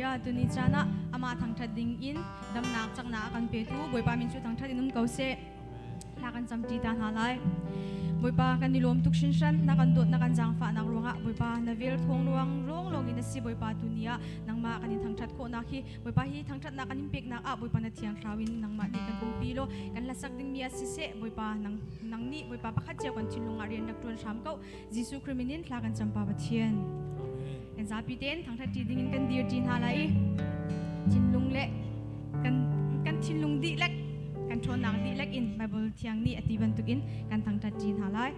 ra tu ni chana ama thang thading in dam nak chakna kan pe tu boipa min chu thang thadinum kause lakan chamti ta halai boipa kan nilom tukshin shan nakan dot nakan jang fa nak ronga boipa navel thong ruang rong long in si boipa tunia nangma kan thang that ko na khi boipa hi thang that na kan impek na a boipa na thiang rawin nangma ni kan pilo kan lasak ding mi asise boipa nang ni boipa pakhat che kan thilunga rian nak ton sham kau jisu kriminin lakan champa bathian kan zapi ten thang that ti ding in kan dir tin halai thinlung le kan thinlung di lek kan thon nak di lek in bible thiang ni atiban tukin kan thang that tin halai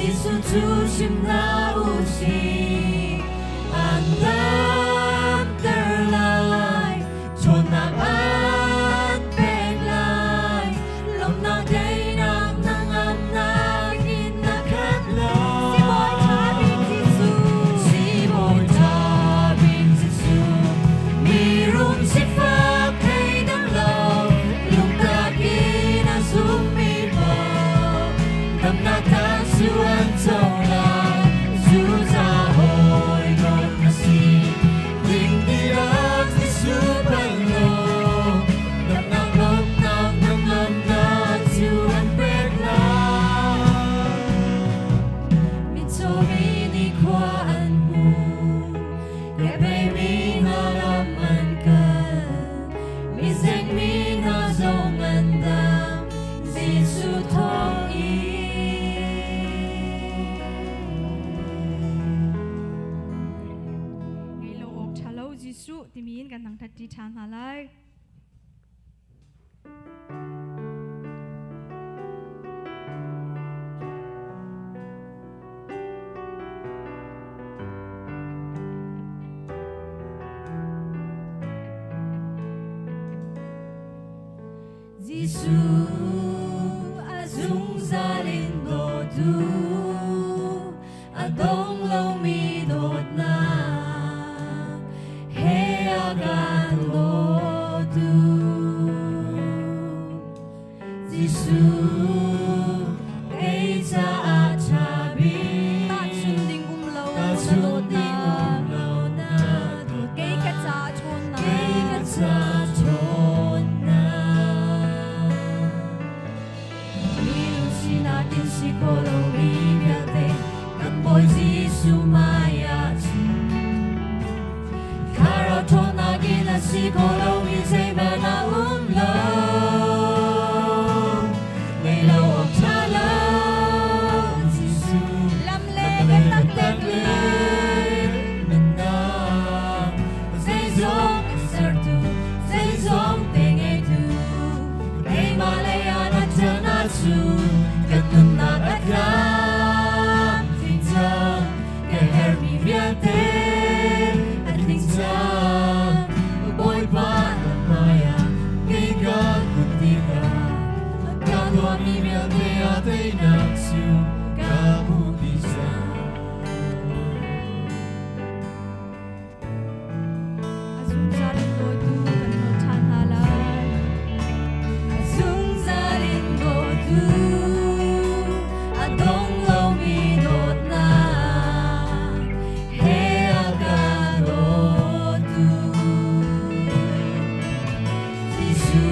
Giêsu 주심 나오시 An lâm tơ lai chôn nàng an bền lại lòng nàng đây nàng nàng am nàng in nàng khát lại si bồi cha bin Giêsu mi rum si phật thấy đắng lòng lúc ta kia na sum mi bờ tâm na ta su an châu la su ra hồi con na si tình đi đó Giêsu ban lô tâm na ngom na su an bền lại mi cho mi đi qua an mu kẻ bay mi na làm an cần mi danh mi na dòng an đam Giêsu thong ý ngày lâu ốc cha lâu Giêsu thì mìnhกันทั้งทัดจีทานหาไลGiêsu azung zalin do du adong lâu mi đột na he agan lo du Giêsu ei cha a cha bi ta chun ding lâu ta na chun dot ding na lâu na đột cây cắt cha chôn na cây cắt cha chôn na Milusin natin si Kolong Ibiyate Ng boy Giêsu mayachi Karaton nagina si Kolong Isay mana umlaw May lawang talang Giêsu lam le gan tak tek le Menang Say zong sertu Say zong tenge tu Kay malayan at janatsu Ganun nagagam Tinsang Kay hermi viante At tinsang Boy pa ng maya Kay kakuntika Magkagawa mi viante Atay naksu Kabukisan azung zalin do tu kan no chan halai Azung zalin go tu Adong lo mi dot na He agado tu Giêsu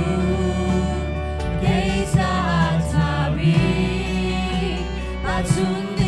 kay sa atabi At sundin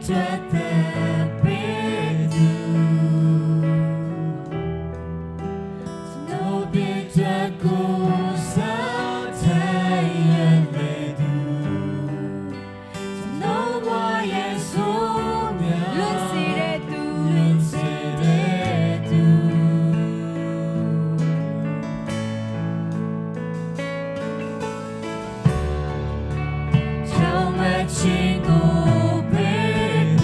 着的杯度，从头变着故乡太远泪度，从头我耶稣苗，论死的度，论死的度，充满千古杯度。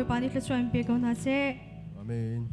boy pa ni tla swam pe ko na se Amen.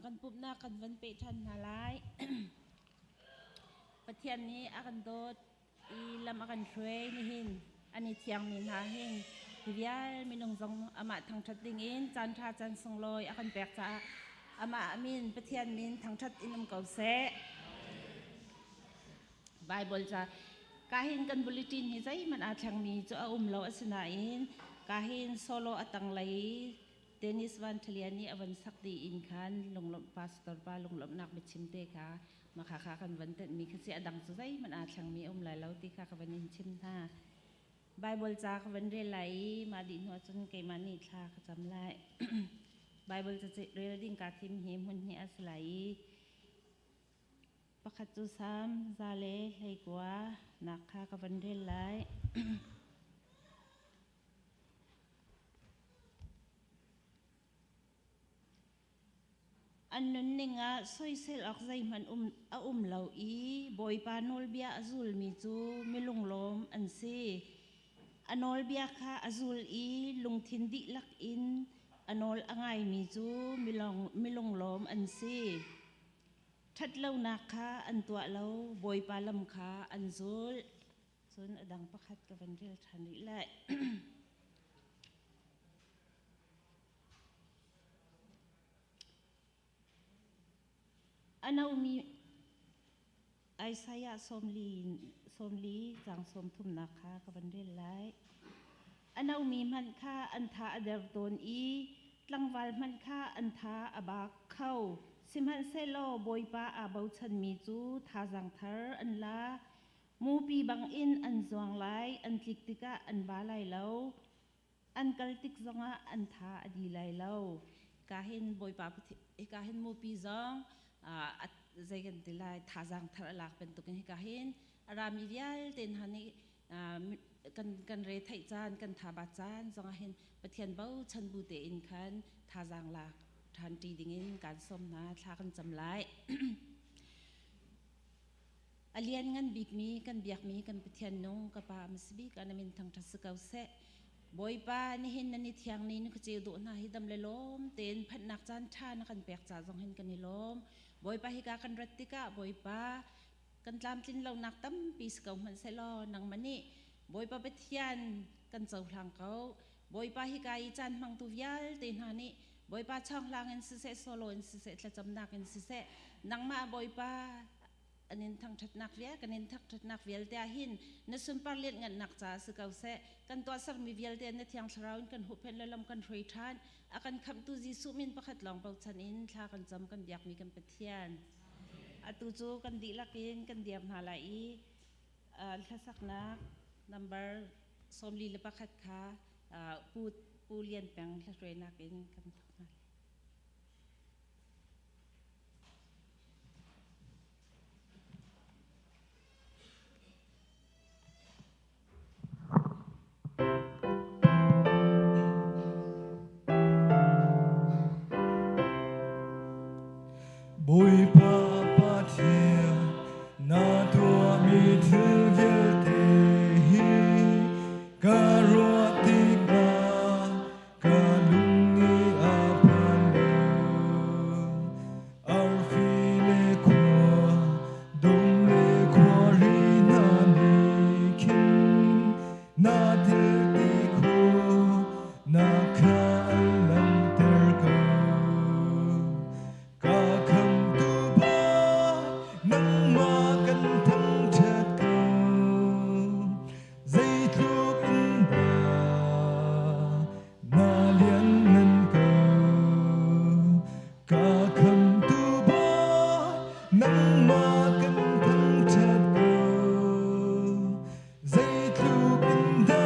Kan pup na kan van pe chan na lai ประเทศนี้อากันโดดอีลำอากันช่วยนี่หินอันนี้เทียงมีนาหินทีเดียวมีนงซองอามาทางชัดดิ่งอินจันทราจันทรงลอยอากันแปลกจ้าอามาอามินประเทศนี้ทางชัดอินลำเก่าเสะไบเบิลจ้ากาหินกันบุลิตินฮิใจมันอาจางมีจะเอาเราอัศนาอินกาหินโซโลอัตังไลเดนิสวันทะเลนี้อวันสักดีอินคันลงลมพาสตอร์ปาลงลมนักเบชิมเตค่ะมาขากันวันเต็มมีคือเสียดังสุดใจมันอาจช่างมีหลายแล้วที่ขากันวันนี้ชิมท่าไบเบิลจากวันเรลัยมาดินหัวจนเกมานิชาจำได้ไบเบิลจะเรียนดิ้งการทิมหิมหุ่นเฮียสไลประคัตจุสามซาเลให้กว่านักขากันวันเรลัยอันนั้นเนี่ยง่ะสอยเซลออกใจมันเหลาอีบอยปานอลเบียอซูลมีจูไม่ลงลมอันซีอันอลเบียค่ะอซูลอีลงทินดิลักอินอันอลอ่างไงมีจูไม่ลงลมอันซีชัดเล่านักค่ะอันตัวเล่าบอยปาลำค่ะอันซูลส่วนดังประคัดกับวันเรียลทันนี่แหละ อันนั้นมีไอซายาสมลีจังสมทุมนาคากับบันเดลไลอันนั้นมีมันค่าอันทาอเดรโดนอีลังวัลมันค่าอันทาอบากเข้าสิมันเซโลบอยปาอาบาชันมีจูทาจังเธออันลามูปีบังอินอันจวงไลอันติกติกะอันบาไลเล่าอันกัลติกจงะอันทาอดีไลเล่ากาเห็นบอยปากาเห็นมูปีจงat zagan dilay thazang tharalak pentukin hikahin arami vial ten hani kan re thai chan kan thaba chan zongahin pathian bau chan bu te in khan thazang lak than ti dingin kan som na thla kan chamlai alian ngan big mi kan biak mi kan pathian nong ka pa masbi kan amin thang thasukau se boi pa ni hin na ni thiang ni ni khche do na hi dam le lom ten phat nak chan tha na kan pek cha jong hin kan ni lom boi pa hika kan ratika boi pa kan tlam tin lo nak tam pis kau man se lo nang mani boi pa bethian kan chau hlang kau boi pa hika I chan mang tu vial tin ha ni boi pa chang lang en se solo en se tla cham nak en se nang ma boi pa anin thang that nak via kanin thak that nak vial te hin na sum par let ngan nak cha se kau se kan to sar mi vial te na thiang thraun kan hu pen lalam kan roi than akan kham tu ji su min pakhat long pau chan in thla kan cham kan biak mi kan pathian atu chu kan di lakin kan diam hala I thasak na number somli le pakhat kha pu lian peng thla roi nakin kan thakna Bồi pa pa thia na tua mi thu vial te hi ka ro ti na ka lungi a pan lo ar fi le kwa dom le kwa ri na ni kin na te ti ko na ka lam ter ko ka kham tu ba nang ma kan thang chat ko zai thuk in ba na lian nan ko ka kham tu ba nang ma kan thang chat ko zai thuk in da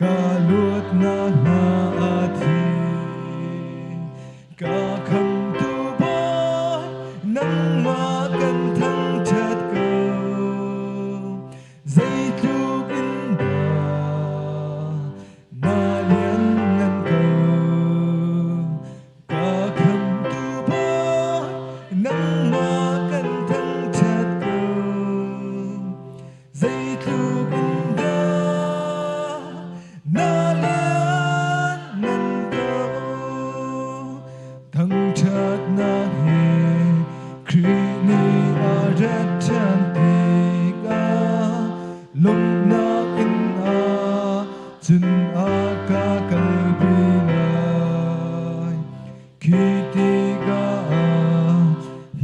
luột na na thi ca kham tu boy nang ma kan thang chat go dây chúc in ba na lian nan go ca kham tu boy nang ma kan thang chat go dây chúc in ba na lian nan go thang chat na he kri ni a rat chan ti ga lung na in a chun a ka kal pi lai ki ti ga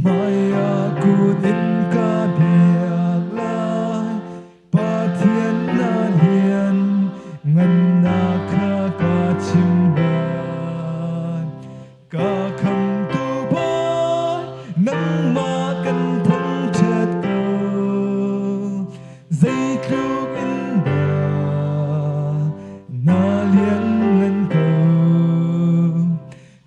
maya ku in ka dia lai pa thiên na lian ngan na kha ka chim lai ka kham tu boy nang ma kan thang chat go dây chúc in ba na lian nan go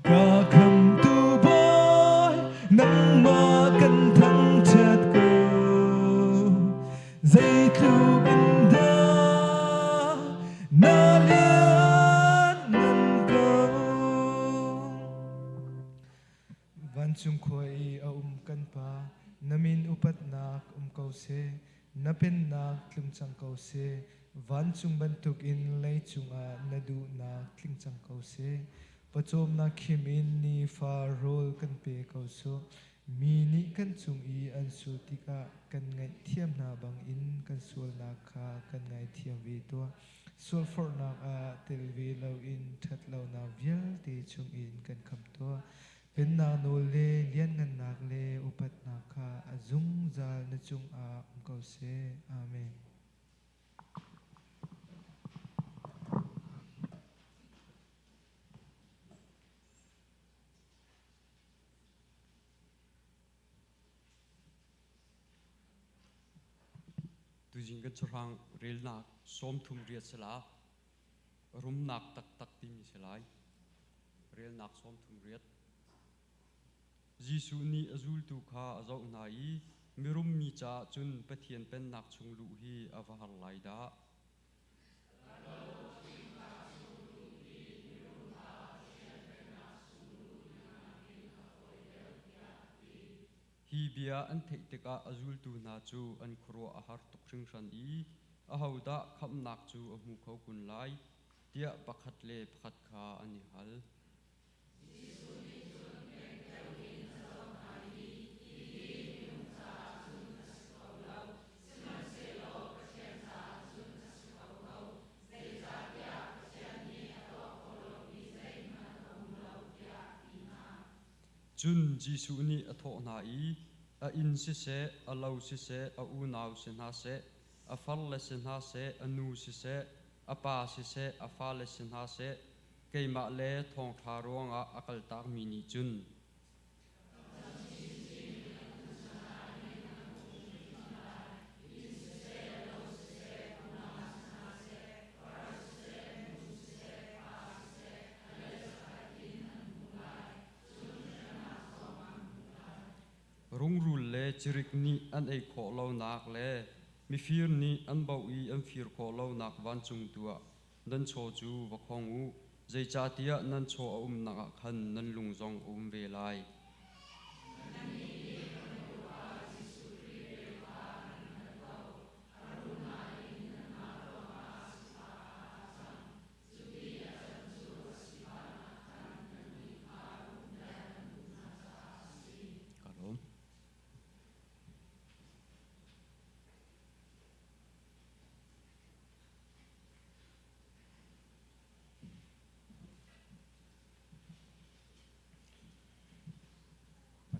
ca kham tu boy nang ma kan thang chat go dây chúc in da na lian nan go van chung khoi a kan pa namin upat nak kau se napen nak tling chang kau se van chung ban tuk in lei chung a nadu nak tling chang kau se pachom na khimin ni fa rol kan pe kau so mi ni kan chung i an su tika kan ngai thiam na bang in kan sul na kha kan ngai thiam vi to sul for na a tel vi lo in that lo na vial te chung in kan kham to pen na no le lian ngan nak le upat na kha azung zal na chung a kau se amen. Tujing kan churang rel nak som thum riat sela rum nak tak tak tim selai rel nak som thum riat Jisu ni azul tu kha azau nai mirum mi cha chun pathian pen nak chung lu hi avahal lai da hi bia an thei teka azul tu na chu an khro a har tuk ring ran i a hauda kham nak chu a mu khau kun lai tia pakhat le pakhat kha ani hal chun Jisu ni a tho na i a in si se a lau si se a u nau si na se a fal le si na se a nu si se a pa si se a fa le si na se keima le thong tha ronga akal tak mi ni chun rung rul le chirik ni an ei kho lo nak le mi fir ni an bau i an fir kho lo nak van chung tua nan cho chu wa khong u zai cha tia nan cho na khan nan lung zong ve lai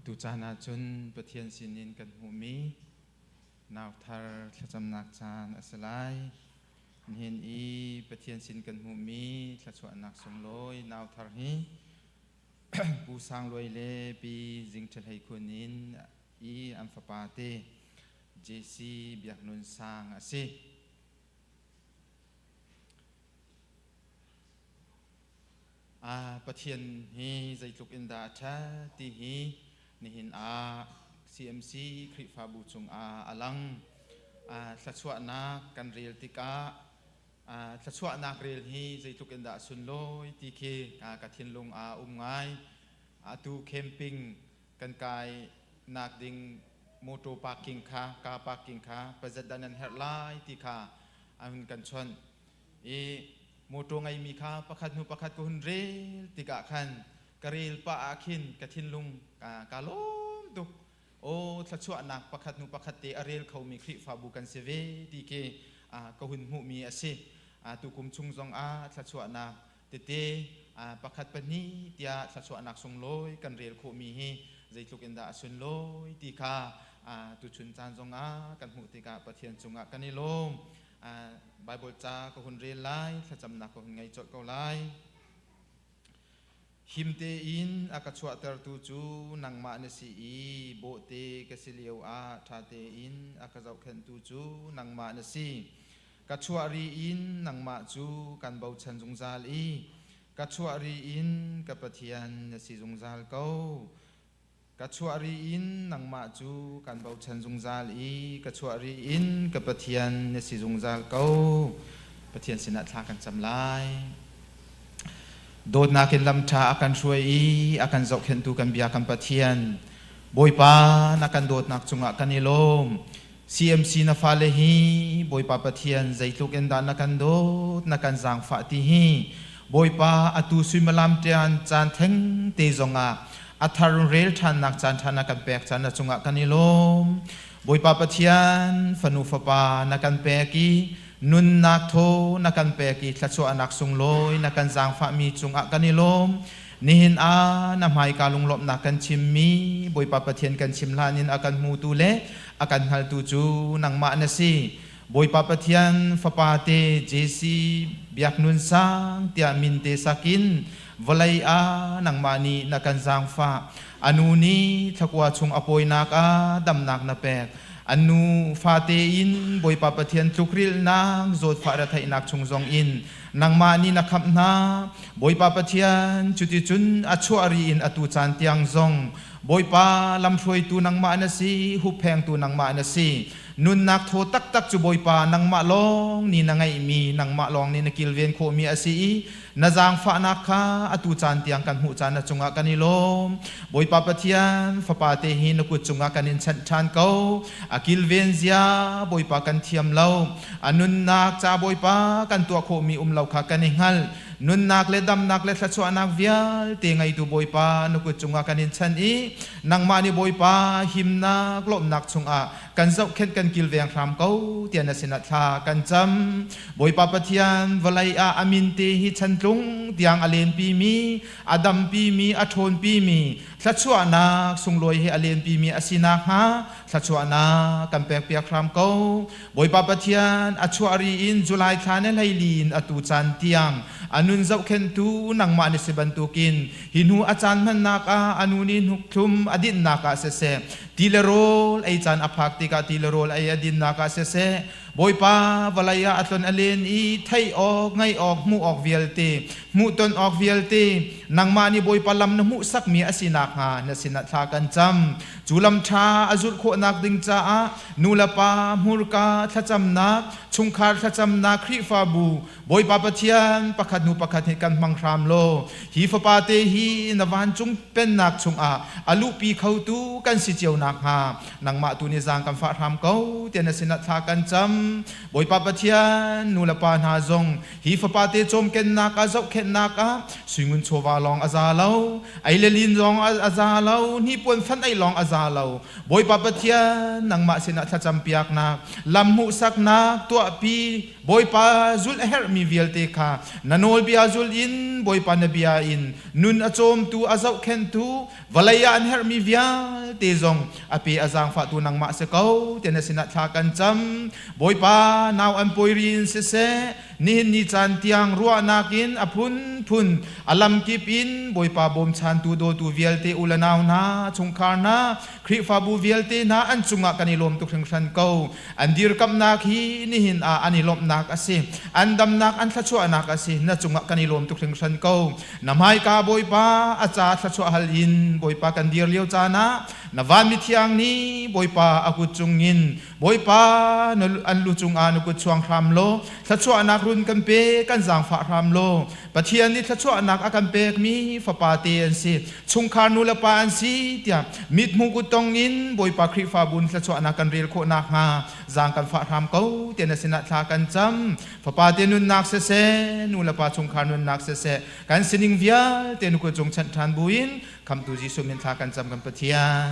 tu chana chun pathian sinin kan hu mi naw thar thlacham nak chan asalai hin i pathian sin kan hu mi thlachwa nak som loi naw thar hi pu sang loi le pi jing thal hai khunin i am fa pa te jc biak nun sang ase ประเทียนฮีใจลุกอินดาชาตีฮีนี่หินCMC คริฟาบูจงอลังสัชวนากันเรียลติกาสัชวนาเรียลฮีใจลุกอินดาสุนโลยตีเคกะทินลงไงตูแคมปิ้งกันกายนักดิงโมโตปาร์กิ้งคากาปาร์กิ้งคาประจัดดันเฮร์ไลตีคาหุ่นกันชนโมโตไงมีคาประคัดหุประคัดกุนเรลติกะคันกะเรลปะอาคินกะทินลุงกาลมตุโอทัชวนักประคัดหุประคัดเตอเรลเขามีคริฟาบูกันเซเวตีเคกะหุนหุมีอาศิตุกุมชุงซองทัชวนักเตประคัดปนีเตียทัชวนักทรงลอยกันเรลเขามีฮีใจลุกอินดาสุนลอยตีคาตุชุนจานซองกันหุติกะประเทียนจงกันนิลมไบเบิลจาก็คนเรียนไล่ถ้าจำนักก็ไงจดก็ไล่หิมเตอินอากาศวัตรตูจูนังมาเนสีโบเตกสิเลียวทาเตอินอากาศเอาเข็นตูจูนังมาเนสีกัจฉวรีอินนังมาจูกันเบาชันจงซาลีกัจฉวรีอินกับปะเทียนเนสีจงซาลเก้ากัจฉวรีอินนังมาจูกันเบาชันจงซาลีกัจฉวรีอินกับปะเทียนเนสีจงซาลเก้าปะเทียนสินัทากันจำลายโดดนาเกนลำชาอากันช่วยอากันจอกเห็นตูกันเบียกันปะเทียนบอยปานักกันโดดนักจงอากันนิลม CMC นาฟาเลฮีบอยปาปะเทียนใจทุกเอ็นดานักกันโดดนักกันจางฟาติฮีบอยปาอตูสุมาลามเตียนจานเทงเตจงอาอัทารุเรลทันนักจานทานักกันแปกจานนักจงอากันนิลมบอยปาปะเทียนฟนุฟปานักกันแปกีนุนนักโทนักกันเปกีทัชวนักสุงลอยนักกันจางฟ้ามีจงอักกันนิลมนิหินนำให้การลงลบนักกันชิมมีบอยปาปะเทียนกันชิมลานินอากันมูตูเลอากันฮัลตูจูนังมาเนซีบอยปาปะเทียนฟปาเตเจซีเบียกนุนสังเตียมินเตสักินวลัยนังมานีนักกันจางฟ้าอนุนีทักว่าชงอโปยนักดำนักนาแปกอนุฟาเตอินบอยปาปะเทียนทุกริลนางโจดฟาระไทยนักชงซองอินนางมานีนักขับนาบอยปาปะเทียนจุติจุนอัชวารีอินอตุจานเตียงซองบอยปาลำช่วยตูนางมาเนสีหุบแพงตูนางมาเนสีนุนนักโทตักจุบอยปานางมาลองนี่นางไงมีนางมาลองนี่นักกิลเวนโคมีอาศีนาจางฟ้านักข้าอตุจานเตียงกันหูจานจงอากันนิลมบอยปาปะเทียนฟปาเตหินกุจงอากันนินชันเก้าอากิลเวนเซียบอยปากันเทียมเล่าอนุนนักจ่าบอยปากันตัวโคมีเล่าขากันนิหัลนุนนักเลดำนักเลทัชวนักวิลเตงไงตูบอยปานกุจงอากันนินชันนางมานีบอยปาหิมนักลบนักจงอากันเจ้าเข็นกันกิลเวียงครามเก้าเตียนสินัทากันจำบอยปาปะเทียนวลัยอามินเตหิชันลุงเตียงอเลนปีมีอดัมปีมีอโทนปีมีทัชวนักสุงลอยให้อเลนปีมีอสินักฮะทัชวนักกันแปกเปียครามเก้าบอยปาปะเทียนอชวารีอินจุลายทานไลลีนอตูจันเตียงอนุนเจ้าเข็นตูนังมานิสิบันตุกินหินหูอาจารย์มันนักอนุนินหุกทุมอดินนักเสเสทีเลโรลไอจันอภักติกาทีเลโรลไออดินนักเสเสบอยปาวลายอัตลนอเลนไทยออกไงออกมูออกเวียลเตมูตนออกเวียลเตนังมานีบอยปาลำนมุสักมีอสินักหานสินัทากันจำจุลำชาอจุลโคนักดิงจ้านูลปามูรกาทัจำนักชุงคาร์ทัจำนักคริฟาบูบอยปาปะเทียนประคัดนูประคัดเหตุกันมังครามโลฮีฟปาเตฮีนวันจุงเป็นนักชุงอลุปีเขาตูกันสิเจียวนักหานังมาตูนิจางกันฟ้ารามเก้าเตียนสินัทากันจำบอยปาปะเทียนนูลปานาจงฮีฟปาเตจมเข็นนักอาจกเข็นนักสุงุนโชวาลองอาซาเลาไอเลลินลองอาซาเลานี่ปวนฟันไอลองอาซาเลาบอยปาปะเทียนนังมาสินัทจำเปียกนักลำหูสักนักตัวปีบอยปาจุลเฮร์มีเวียลเตคานานอลเบียจุลอินบอยปานเบียอินนุนอจมตูอาจกเข็นตูวลายอันเฮร์มีเวียลเตจงอปีอาจางฟาตูนังมาเสกเอาเตียนสินัทากันจำบอยปานาวอันปอยรินเสเซ nihin ni chan tiang ruwa nakin apun pun alam kipin boy pa bom chan tu do tu vielte ulanaw na chungkar na khri fa bu vielte na an chunga kanilom tu khring san ko andir kam nak hi nihin a anilom nak ase andam nak an thachu anak ase na chunga kanilom tu khring san ko namai ka boy pa acha thachu halin boy pa kandir liu chana navan mi thiang ni boy pa akut chungin boy pa an lu chung anu kut chuang ram lo thachu anak run kan pe kan jang fa ram lo pathian ni thachu anak akan pek mi fa pa te an si chungkhar nu la pa an si tia mit mu ku tong in boy pa khri fa bun thachu anak kan rel kho nak nga jang kan fa ram ko te na sina thla kan cham fa pa te nun nak se se nu la pa chungkhar nun nak se se kan sining via te nu ku chung chan than buin kam tu jisu min thla kan cham kan pathian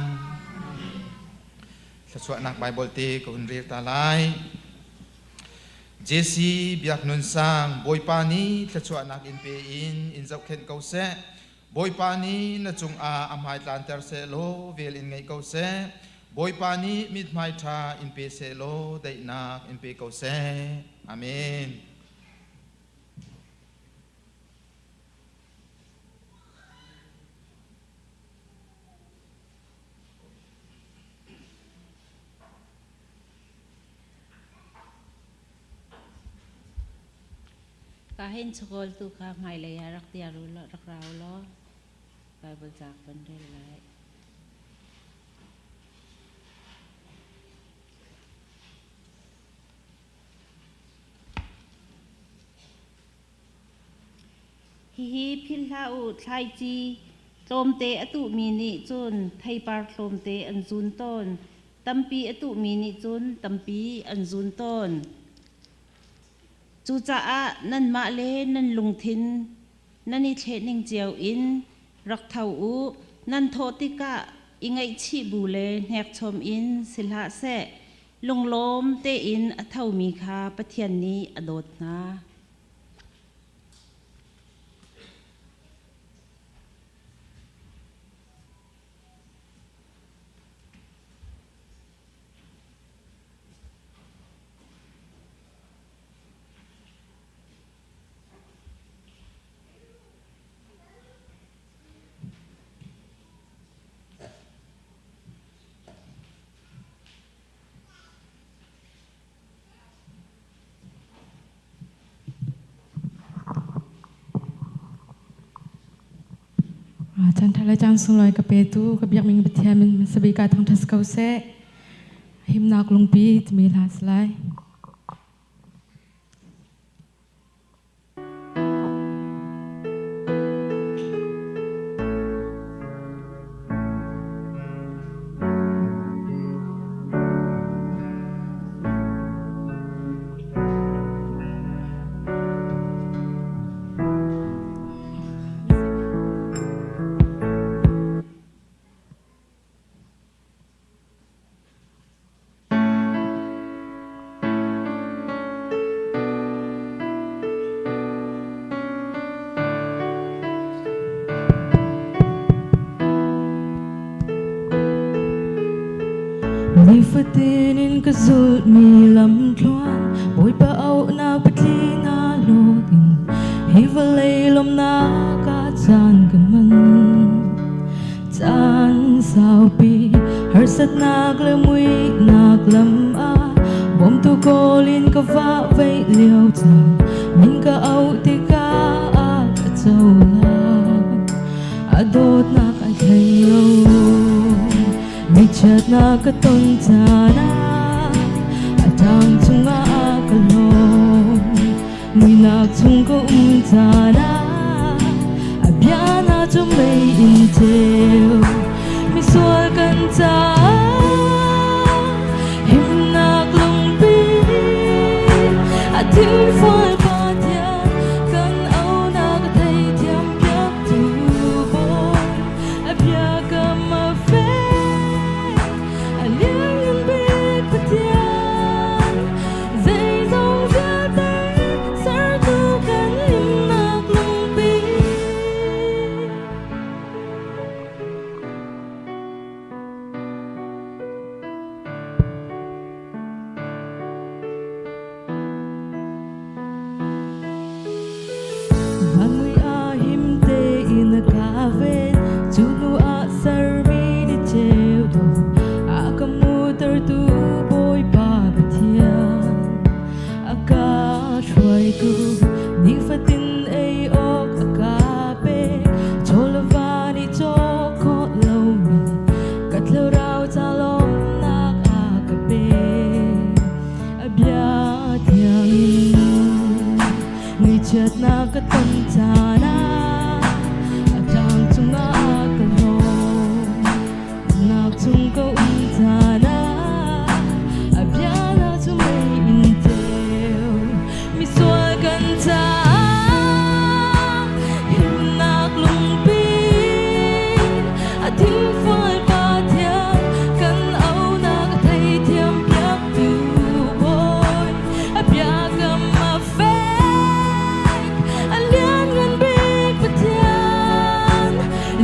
thachu anak bible te ko un rel ta lai Jesse biak nun sang boy pani thachu anak in pe in zau khen ko se boy pani na chung a amhai tlan ter se lo vel in ngai ko se boy pani mit mai tha in pe se lo dai nak in pe ko se amen Kahin sukol tu ka may laya rak tiaru lo rak raw lo Bible jak pandel lai hi phil ha u thlai chi tlom te atu mi ni chun thai par tlom te an zun ton tampi atu mi ni chun tampi an zun ton chu cha a nan ma le nan lung thin nani the ning chiao in rak thau u nan tho tika ingai chi bu le nek chom in silha se lunglom te in a thau mi kha pathian ni adot na Chan thala chang sung loi ka pe tu ka biak ming bethia min sabi ka thang thas kau se him nak lung pi tmi las lai Ni fatinin ka zul mi lam thuan boy pa au na patli na lotin hi valei lom na ka chan ka man chan sao pi har sat nak le mui nak lam a bom tu kolin ka va vei liao chang min ka au ti ka a ka chau la adot na ka thai lo mi chat na ka ton chana atang chunga ka lom mi nak chung ko chana abiana chu mai in teu mi sual kan cha him nak lung pi atin foi pa tia kan au na ka thai thiam kyak tu boy abia ka ma fe nakatantana at ang tumakalong naktong kauntana abyana tumaintil miswal kanta himnak lumpin at himfal patyang kan au nakatay tiang piak tuboy abyagam mafek alian ngan big patyan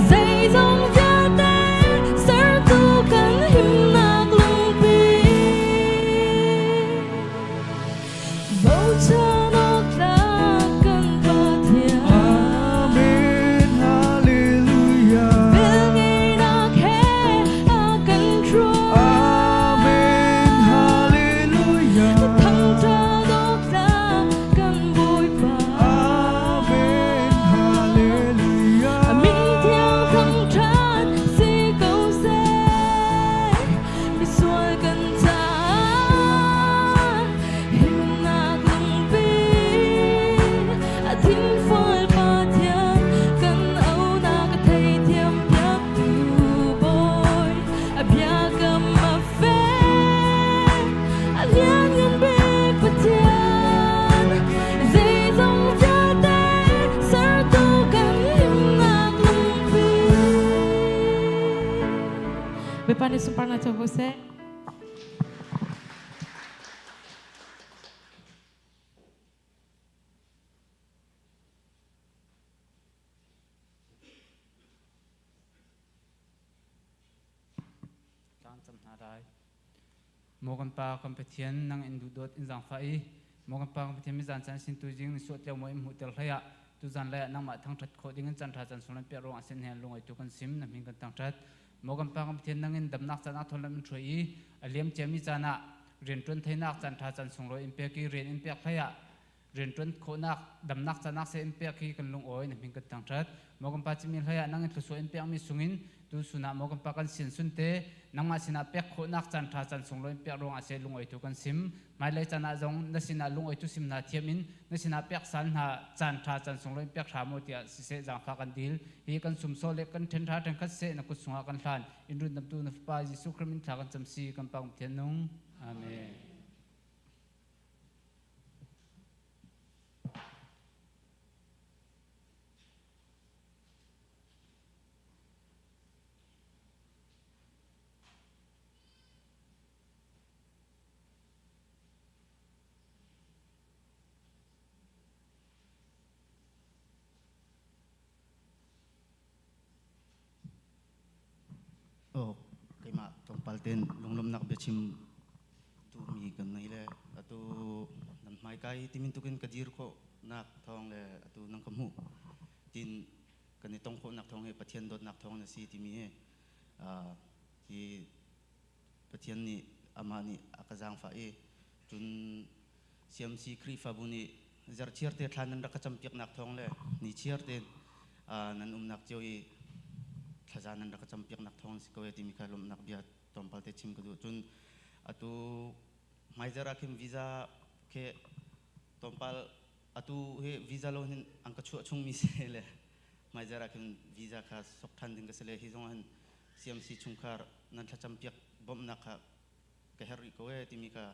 zay zong jate sertu kan himnak lumpin bầu chanok lakan patyan Amen, hallelujah. Bilngay nakhe akan tro Amen, hallelujah. thăng trao độc la kan bồi ba Amen, hallelujah. mi theo thăng tràn si câu se mi xuôi kan ta him nak lung pin a thinh phơi ba thiam kan au na ka thei thiam piak tu boy a bia kam ma fe a lian ngan be patian zay zong ja te sar tu kan him nak lung pin Bepane Suparna Jose Kan cham na dai mogan pa competition nang indu dot in jang fai mogan pa competition mi jan chan sin tu jing so tle mo im hotel khaya tu jan la nang ma thang that kho ding chan tha chan sunan pe rong asen hen lungai tu kan sim na min kan tang that mogan pa competition nang in dam nak chan a tholam throi aliam chemi chana ren tun thainak chan tha chan sunglo im pe ki ren im pe khaya ren tun kho nak dam nak chan nak se im pe ki kan lung oi na min kan tang that mogan pa chimi khaya nang in thu so im pe mi sungin tu suna mogan pa kan sin sun te nang ma sina pek kho nak chan tha chan sung loi pek rong ase lungoi tu kan sim mai lai chana jong na sina lungoi tu sim na thiamin na sina pek san na chan tha chan sung loi pek tha mo tia si se jang pha kan dil hi kan sum so le kan then tha than khat se na ku sunga kan hlan in ru nam tu na pa jisu kramin tha kan cham si kan pang thian nong amen Oh, kay ma tong palten lunglom nak bechim tu mi kan nai le atu nan mai kai timin tukin kadir ko nak thong le atu nang kamu tin kan tong ko nak thong he pathian dot nak thong na si timi he ki pathian ni amani akazang fa e tun CMC kri fa buni zar chiarte thanan ra kacham piak nak thong le ni chiarte nan nak joi khazanan ra kacham piak nak thong si ko ti mi khalom nak bia tom palte chim ko chun atu maizara kim visa ke tompal atu he visa lo hin angka chu chung mi se le maizara kim visa kha sok than ding ka se le hi jong han CMC chungkar nan thacham piak bom nak kha ke her ko ti mi ka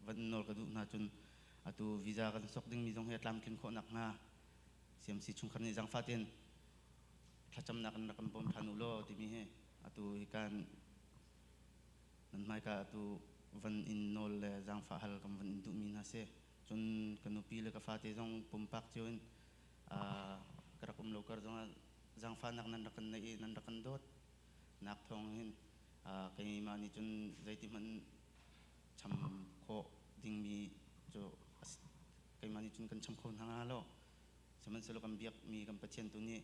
van nol ka du na chun atu visa kan sok ding mi jong he tlam kim kho nak nga CMC chungkar ni jang faten thacham nak nakam bom thanu lo ti mi he atu ikan nan mai ka atu van in nol le jang fa hal kam van du mi na se chun kanu pi le ka fa te jong pum pak chun karakum lokar jong jang fa nak nan rakan nei nan rakan dot nak thong hin kai ma ni chun zaiti man cham kho ding mi cho kai ma ni chun kan cham kho na lo saman selo kam biak mi kam pathian tu ni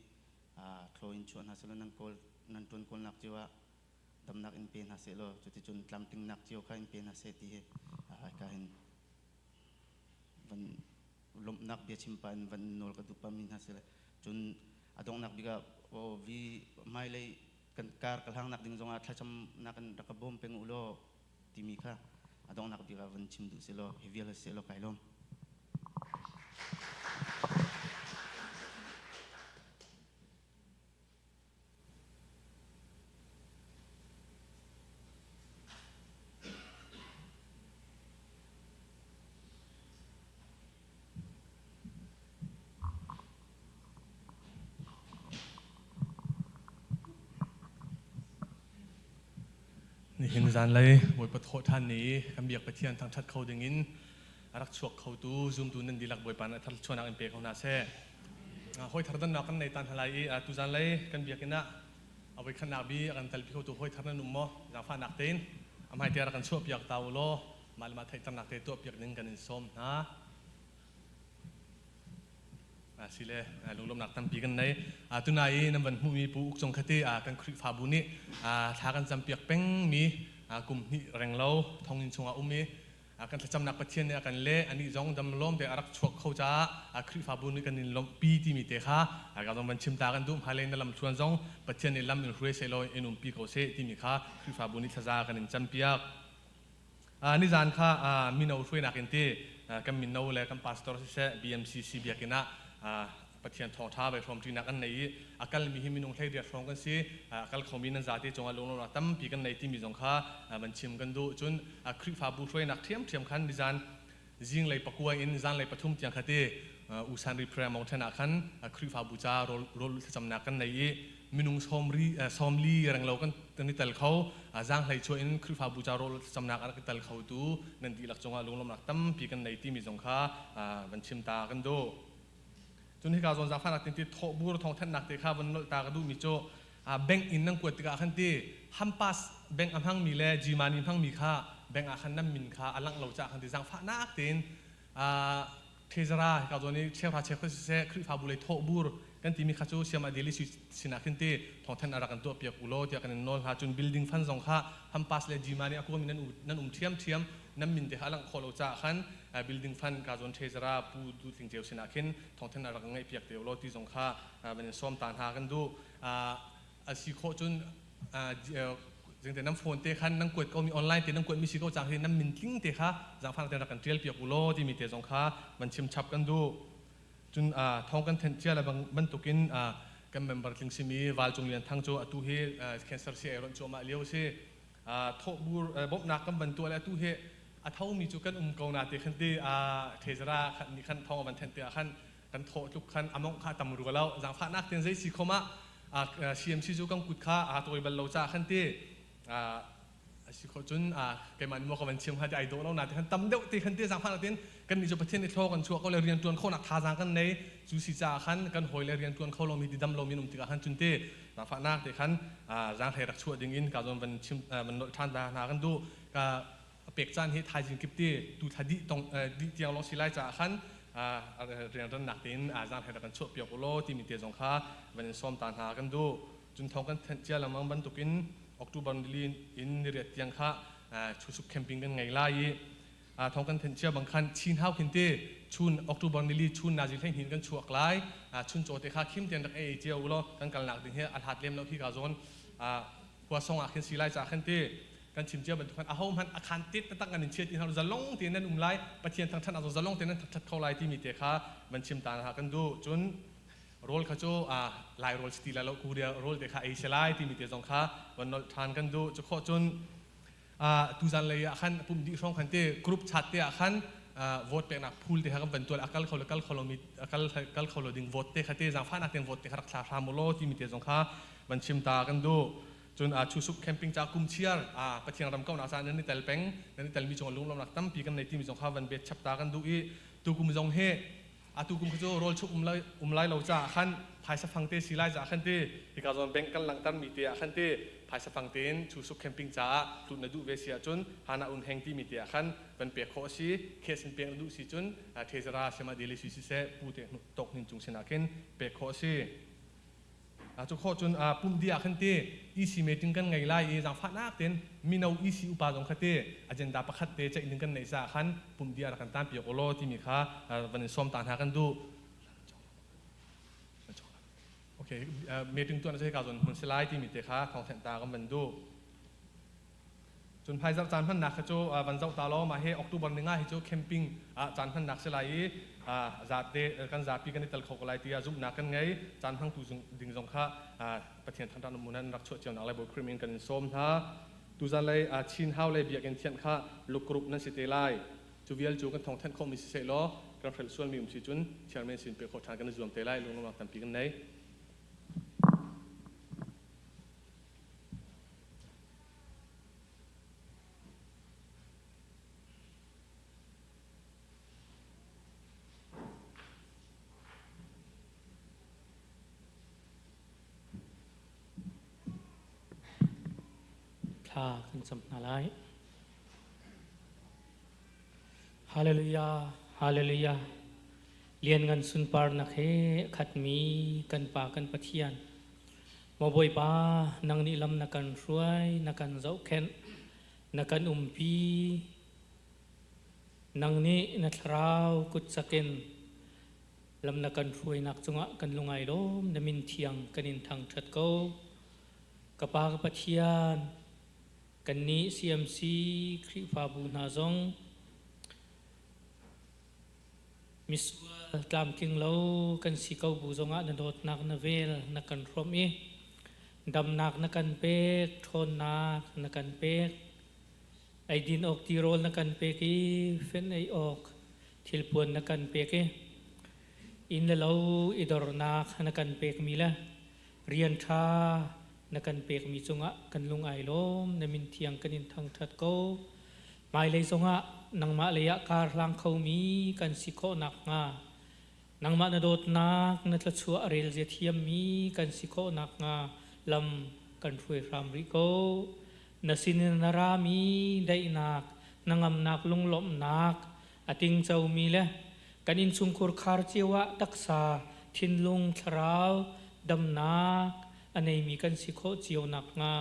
tloin chuan ha selo nan kol nan tun kol nak jiwa dam nak in pen ha selo chuti chun tlam ting nak jiwa kha in pen ha se ti he ka hin van lom nak bia chimpan van nol ka dupa min ha selo chun adong nak biga o vi mai lei kan kar kalhang nak ding zonga thlacham nakan rakabom peng ulo timi kha adong nak biga van chim du selo hevial selo kailom จานเลยบอยปะโทท่านนี้คำเบียกไปเทียนทางชัดเขาดึงอินรักชวกเขาตู้ซุ่มตู้นั่นดีหลักบอยปานทัดชวนนักเอ็มเปเขาหน้าเซ่ห้อยทัดดันนักกันในตันทลายตุจานเลยกันเบียกกันนะเอาไปขนาดบีกันทัลพิเขาตู้ห้อยทัดนั่นนุ่มมั้งจากฟ้านักเต้นอำให้เดียร์กันชวบเปียกตาวโลมาไทยตันนักเตะตัวเปียกหนึ่งกันในส้มนะสิเลยลงลมหนักตั้งปีกันในตุนายน้ำวันมีปูอุกจงคติกันคริฟาบุนีทากันจำเปียกเป้งมีกลุ่มนี้แรงเล่าทองอินชงอุ้มมีกันจำนักปะเทียนเนี่ยกันเละอันนี้จงดำล้มแต่รักชวกเขาจ้าคริฟาบุนีกันนินลมปีที่มีเตะค่ะกันต้องบันชิมตากันดูฮาเลนลำชวนจงปะเทียนในลำอินรวยเซโลอินุมปีเขาเซที่มีค่ะคริฟาบุนีทากันนินจำเปียกนิจานค่ะมีนเอาช่วยนักเอ็นตีกันมีนเอาเลยกันพาสตอร์เซ่ BMCC เบียกินะปะเทียนทองท้าไปพร้อมที่นักอันไหนอาการมีหิมินงเทเดียดฟองกันสิอาการเขามีนันจาติจงอาลงลงตั้มปีกันในที่มีจงค่ะมันชิมกันดูจนคริฟาบูช่วยนักเทียมคันดิจานจิงเลยปักวัยอินจานเลยปฐุมเตียงคดีอุสันรีเพรมองเทนักขันคริฟาบูจารโรลจำนักกันในมินุงซอมลีแรงเรากันตั้งแต่เขาจางเลยช่วยอินคริฟาบูจารโรลจำนักอันกันแต่เขาดูนั่นดีหลักจงอาลงลงนักตั้มปีกันในที่มีจงค่ะมันชิมตากันดูจนที่การสอนจากฟันนักติดทบบูรทองท่านนักเตะข้าวันนตากระดูมิโจแบงอินนั่งกวดติกาขันตีฮัมปัสแบงอัมพังมีแลจีมานิมพังมีค่าแบงอาขันนั่มมินค่าอลังเราจากขันตีจังฟ้านักเต้นเทซราการสอนนี้เชฟพาเชฟก็เสคริฟาบุเลยทบบูรกันตีมีข้าจูเชียมาเดลิสินักขันตีทองท่านอารักันตัวเปียกอุโลที่กันนอนหาจนบิลดิ้งฟันสองค่าฮัมปัสและจีมานีakuก็มีนั่นเทียมนั่นมินเดฮาลังโคโลจากขันbuilding fund การจนเทซราผู้ดูถึงเจียวสินะขึ้นท้องท่านอะไรกันไงเปียกเดียวโลที่สงข้าเป็นซ้อมตานหากันดูสิโคจนจึงแต่น้ำโฟนเตะขันนั่งกวดก็มีออนไลน์เตะนั่งกวดมีสิโคจากที่น้ำมินทิ้งเตะค่ะจากฟังแต่ละกันเทียลเปียกอุโลที่มีเตะสงข้ามันชิมชับกันดูจนท้องกันเทนเจียอะไรบางตุกินกันเมมเบอร์ลิงซิมีวาลจงเรียนทั้งโจตุเฮแคนเซอร์เซียรอนโจมาเลี้ยวเซทบูบบนักกันบรรตัวและตุเฮเท่ามีจุกันกองนาเตขันตีเทซราขันนี่ขันทองมันเทนเตียขันกันโถจุกขันอมงข้าตำรัวแล้วจากฟ้านักเตียนใจสิขมาCMC จุกันกุดข้าตัวบัลโลจ่าขันตีสิขจุนเกมันมัวกับมันเชียงฮัดไอโดแล้วนาเตขันตำเดียวตีขันตีจากฟ้านักเตียนกันนี่จะประเทศในโลกันชัวก็เลยเรียนตัวเขาหนักท่าจางกันในจูสิจ่าขันกันหอยเลยเรียนตัวเขาลงมีดิดำลงมีนุ่มติกาขันจุนตีจากฟ้านักเตขันจางให้รักชัวดิ่งอินการจนมันชิมมันท่านนากันดูเปียกจานที่ไทยจิงกิบตีดูทัดดีตรงดีเดียวลองสิไลจากขันเรียนรันหนักเต็นจานให้รักกันช่วยเปียกโลที่มีเตียงสงข้าเป็นซ้อมตานหากันดูจนท้องกันเจ้าละมังบรรทุกินออกตุบันลีนอินเรียดเตียงข้าชุสุกแคมปิ้งกันไงล่ะยี่ท้องกันเจ้าบางคันชินห้าวขินตีชุนออกตุบันลีชุนนาจิให้หินกันชัวกลายชุนโจเตข้าคิมเตียงรักเอเจียวโลกันกันหนักถึงเฮอัดหัดเลี้ยมแล้วที่กาโซนหัวส่งอาขินสิไลจากขันตีกันชิมเจียวบรรทุกอาหมันอาคารติดตั้งกันเชียร์ที่เราจะลงที่นั่นไล่ปะเทียนทางท่านเราจะลงที่นั่นทัดเข้าไล่ที่มีเตะขามันชิมตาหากันดูจนโรลข้าโจไล่โรลสตีลแล้วกูเดียโรลเตะขาเอเชียไล่ที่มีเตะสองขาวันนอลทานกันดูจะข้อจนทุจันเลยอาคันปุ่มดีช่องขันเตะกรุ๊ปชัดเตะอาคันโหวตเป็นนักพูลเตะขากันเป็นตัวอากัลเขามีอากัลเขาดิ่งโหวตเตะขาเตะจางฟ้านักเตะโหวตเตะขารักษาพรามโลที่มีเตะสองขามันชิมตากันดูจนชูสุกแคมปิ้งจากกุมเชียร์ปะเทียงรำก้าวหนาซานั่นนี่เตลเป็งนั่นนี่เตลมีจงลุงลำหนักตั้มปีกันในที่มีจงข้าวันเบ็ดฉับตากันดูอีตูกุมจงเฮตูกุมเขาจะโรลชุกไล่เราจ่าขันภายสฟังเตสิไลจ่าขันเตที่การจนเบงกันหลังตั้มมีเตียขันเตภายสฟังเตนชูสุกแคมปิ้งจ่าตุนดูเวเซียจนฮานาอุนแห่งที่มีเตียขันเป็นเปียกโคชีเคสเป็นเปียกดูสิจนเทซราเชมาเดลิสุสิเซปูเตตกนินจุงเชนาเกนเปียกโคชีจุกข้อจนปุ่มเดียขันเตอีซีเมติงกันไงไล่จางฟ้านักเต้นมีนาอีซีอุปาจงขัดเตอเจนดาประคัดเตจะอินกันในสาขันปุ่มเดียรักันตามเปียกโลที่มีค่าวันนี้ซ้อมตานหากันดูโอเคเมติงตัวนั้นจะให้การจนหุ่นสไลด์ที่มีเตะค่าของแทนตาก็มันดูจนภายจากจานพันนักโจวันเจ้าตาล้อมาให้ออกตุบันหนึ่งให้โจแคมปิ้งจานพันนักสไลด์จัดเตะกันจัดปีกันในตลกอะไรที่จุ่มนักกันไงจานพังตูดึงสงข้าประเทศทางด้านมุนันรักช่วยเจ้าหน้าอะไรบริคริมินกันส้มท่าตูจันเลยชินห้าวเลยเบียกันเทียนข้าลูกกรุ๊ปนั่นสิเตไลจูเวียลจูกันทองแทนคอมมิสเซโลกราฟเฟลส่วนมีมุสิจุนเชียร์แมนสินเปิดโคทานกันในส่วนเตไลลงมาทำปีกันไหน ากันสำนาไลฮาเลลูยาฮาเลลูยาเลียนกันสุนปาร์นักเฮขัดมีกันปากันปะเทียนมาบอยปานังนิลำนักกันรวยนักกันเจ้าเข็นนักกันปีนังนี้นัทราวกุศสกินลำนักกันรวยนักจงะกันลงไอโลมนมินเทียงกันอินทางชัดโกกปากปะเทียนกันนี้ CMC คริฟาบูนาซงมิสวาตามกิงโลกันสิเกาบูจงะนดดนักนเวลนักกันพรมีดำนักนักกันเป็กทนนักกันเป็กไอดินออกตีโรลนักกันเป็กเฟ้นไอออกทิลปวนนักกันเป็กอินเลาอิดอร์นักกันเป็กมีละเรียนชานักกันเป็กมีจงะกันลุงไอโลมนมินเทียงกันอินทางทัดโกไม่เลยจงะนังมาเลยการลังเขามีกันสิโคนักงานังมาณโดดนักนัทชัวเรลเจเทียมมีกันสิโคนักงาลำกันช่วยรำริโกนสินนารามีได้นักนังอำนักลุงล้มนักอติงเจ้ามีเลยกันอินสุงคุรคาร์เจวะตักษาทินลุงทราวดำนักอันนี้มีกันสิโคเจียวนักงา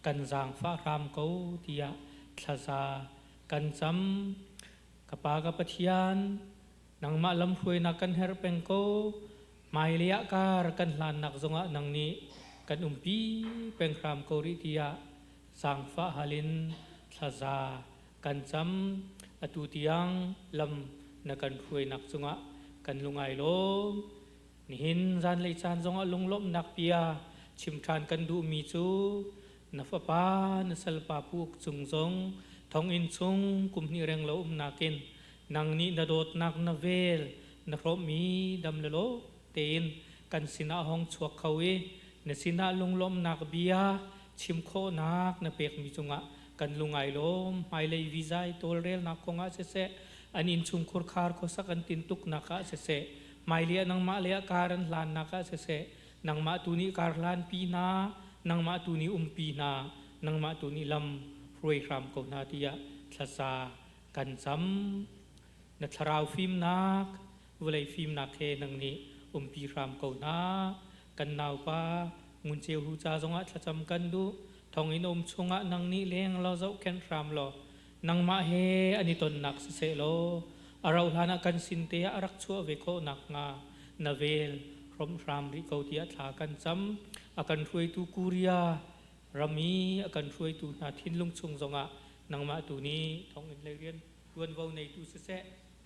กันจางฟ้ารำโกเตียทศากันซ้ำกับปากกับเทียนนังมาลำพวยนักกันเฮร์เป็งโกไม่เลียการกันลานนักจงะนังนี้กันปีเป็งครามโกริเทียสังฟ้าฮาลินทศากันซ้ำอตุเตียงลำนักกันพวยนักจงะกันลุงไอโลนิหินจันเลยจันจงะลุงล้มนักเปียชิมทานกันดูมีจูนับป้านสลปาปุกจุงจงทองอินซุงกุมนิเรงโลนากินนังนี้นดดนักนเวลนรมีดำเลโลเตนกันสินาห้องชวกเขาเวนสินาลุงลมนักเบียชิมโคนักนเปกมีจงะกันลุงไอลมไอเลยวิจัยตัวเรลนักคงอาเสเสอันอินซุงคุรคาร์ก็สักกันตินตุกนักอาเสเสไม่เลียนังมาเลียการันลานนักอาเสเสนังมาตุนีการลานปีนานังมาตุนีปีนานังมาตุนีลำรวยครามกนาติยะทศากันซ้ำนัทราวฟิมนักวลัยฟิมนักเฮนังนี้ปีครามกนากันนาวปางุนเจียวหูจาจงะทจำกันดูทองอินชงะนังนี้เลี้ยงเราเจ้าแคนครามโลนังมาเฮอันนี้ตนนักเสโลอาราลานักันสินเตียรักชัวเวโคนักงานาเวลพรมครามริโกเตียทากันซ้ำอากันช่วยตูกูริยารามีอาการช่วยตูนาทินลุงชงจงะนังมาตูนี้ท้องอินเลยเรียนดวนวาวในตูเสะ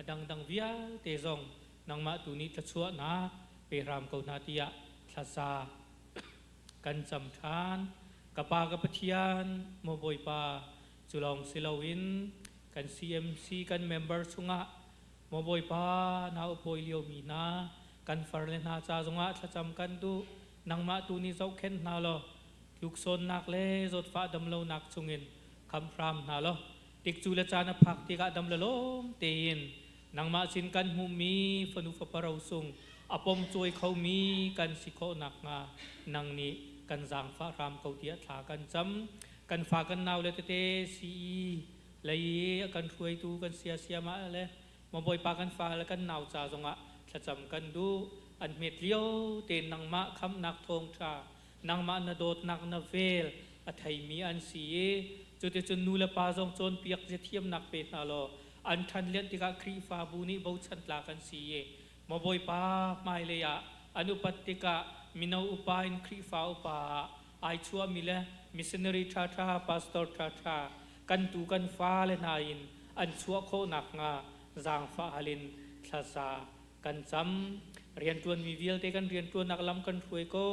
ดังเวียเตจงนังมาตูนี้จะชัวนาเปรามเกานาติยะทศากันจำทานกับปากกับเทียนโมบอยปาจุลองศิลวินกัน CMC กันเมมเบอร์ชงะโมบอยปานาอุปอยเลียวมีนากันฟาร์เลนาจาจงะจะจำกันดูนังมาตูนี้เจ้าเข็นนาโลลูกโซนนักเล่จดฟ้าดำเลวนักจุงินคำพรามนาโลติกจูเลจานะพักติกาดำเลวเตียนนังมาสินกันหูมีฟนุฟปะเราซุงอปมจวยเขามีกันสิโคนักงานังนี้กันจางฟ้ารามเขาเตียถากันจำกันฝากันนาวเลเตสีเลยกันช่วยตูกันเสียมาเลยมาบ่อยปากันฟ้าแล้วกันนาวจ่าจงะจะจำกันดูอันเม็ดเลี้ยวเตนนังมาคำนักทงชานังมาณโดดนักนเวลอัฐยมีอันสีจุดจนนูเลปาจงจนเปียกจะเทียมนักเป็ดนาโลอันทันเลียนติกาครีฟาบุนีบูชันลากันสีมาบ่อยปาไม่เลยอะอนุปัติกามินาอุปาอินครีฟาอุปาไอชัวมิเลมิสเนอรีชาชาพาสตอร์ชาชากันตูกันฟ้าเลนาอินอันชัวโคนักงาจางฟ้าฮัลินทศากันจำเรียนตัวมีวิลเตกันเรียนตัวนักลำกันช่วยก็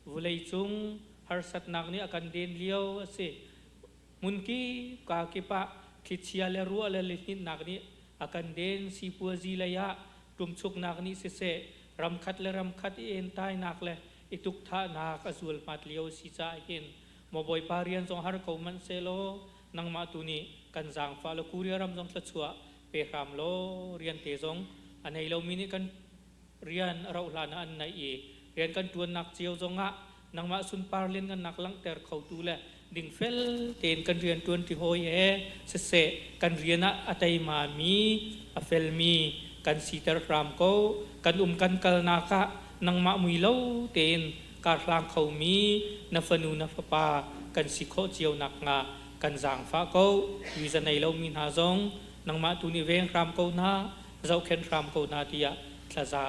วุเลยจุงฮาร์สัตนักนี้akanเดินเลี้ยวสิมุนกีกากิปะคิดเชียเลรัวเลลินนักนี้ akanเดินสีปัวจีเลยะตุมชุกนักนี้เสรำคัดเลรำคัดเอ็นตายนักเลยอิตุกท่านักอสุลมัดเลี้ยวสีจ่าเห็นมบ่อยปาเรียนจงฮาร์เขามันเซโลนังมาตุนีกันจางฟ้าลคูเรียรำจงสัดชัวเปรามโลเรียนเตจงอันไหนเรามีนี่กันเรียนเราลานอันไหนเรียนกันตัวนักเจียวจงะนังมาสุนปาร์เลียนกันนักลังเตอร์เขาตูเล ดิ่งเฟลเต็นกันเรียนตวนที่โฮยเสะกันเรียนอะตัยมามีอเฟลมีกันสีเตอร์รามโกกันกันกลนากะนังมามุยเล่าเต็นการลางเขามีนัฟนูนัฟปากันสิโคเจียวนักงากันจางฟ้าโกวิจันในเล่ามีนาจงนังมาตุนิเวงรามโกนาเจ้าเข็นรามโกนาเตียทลาซา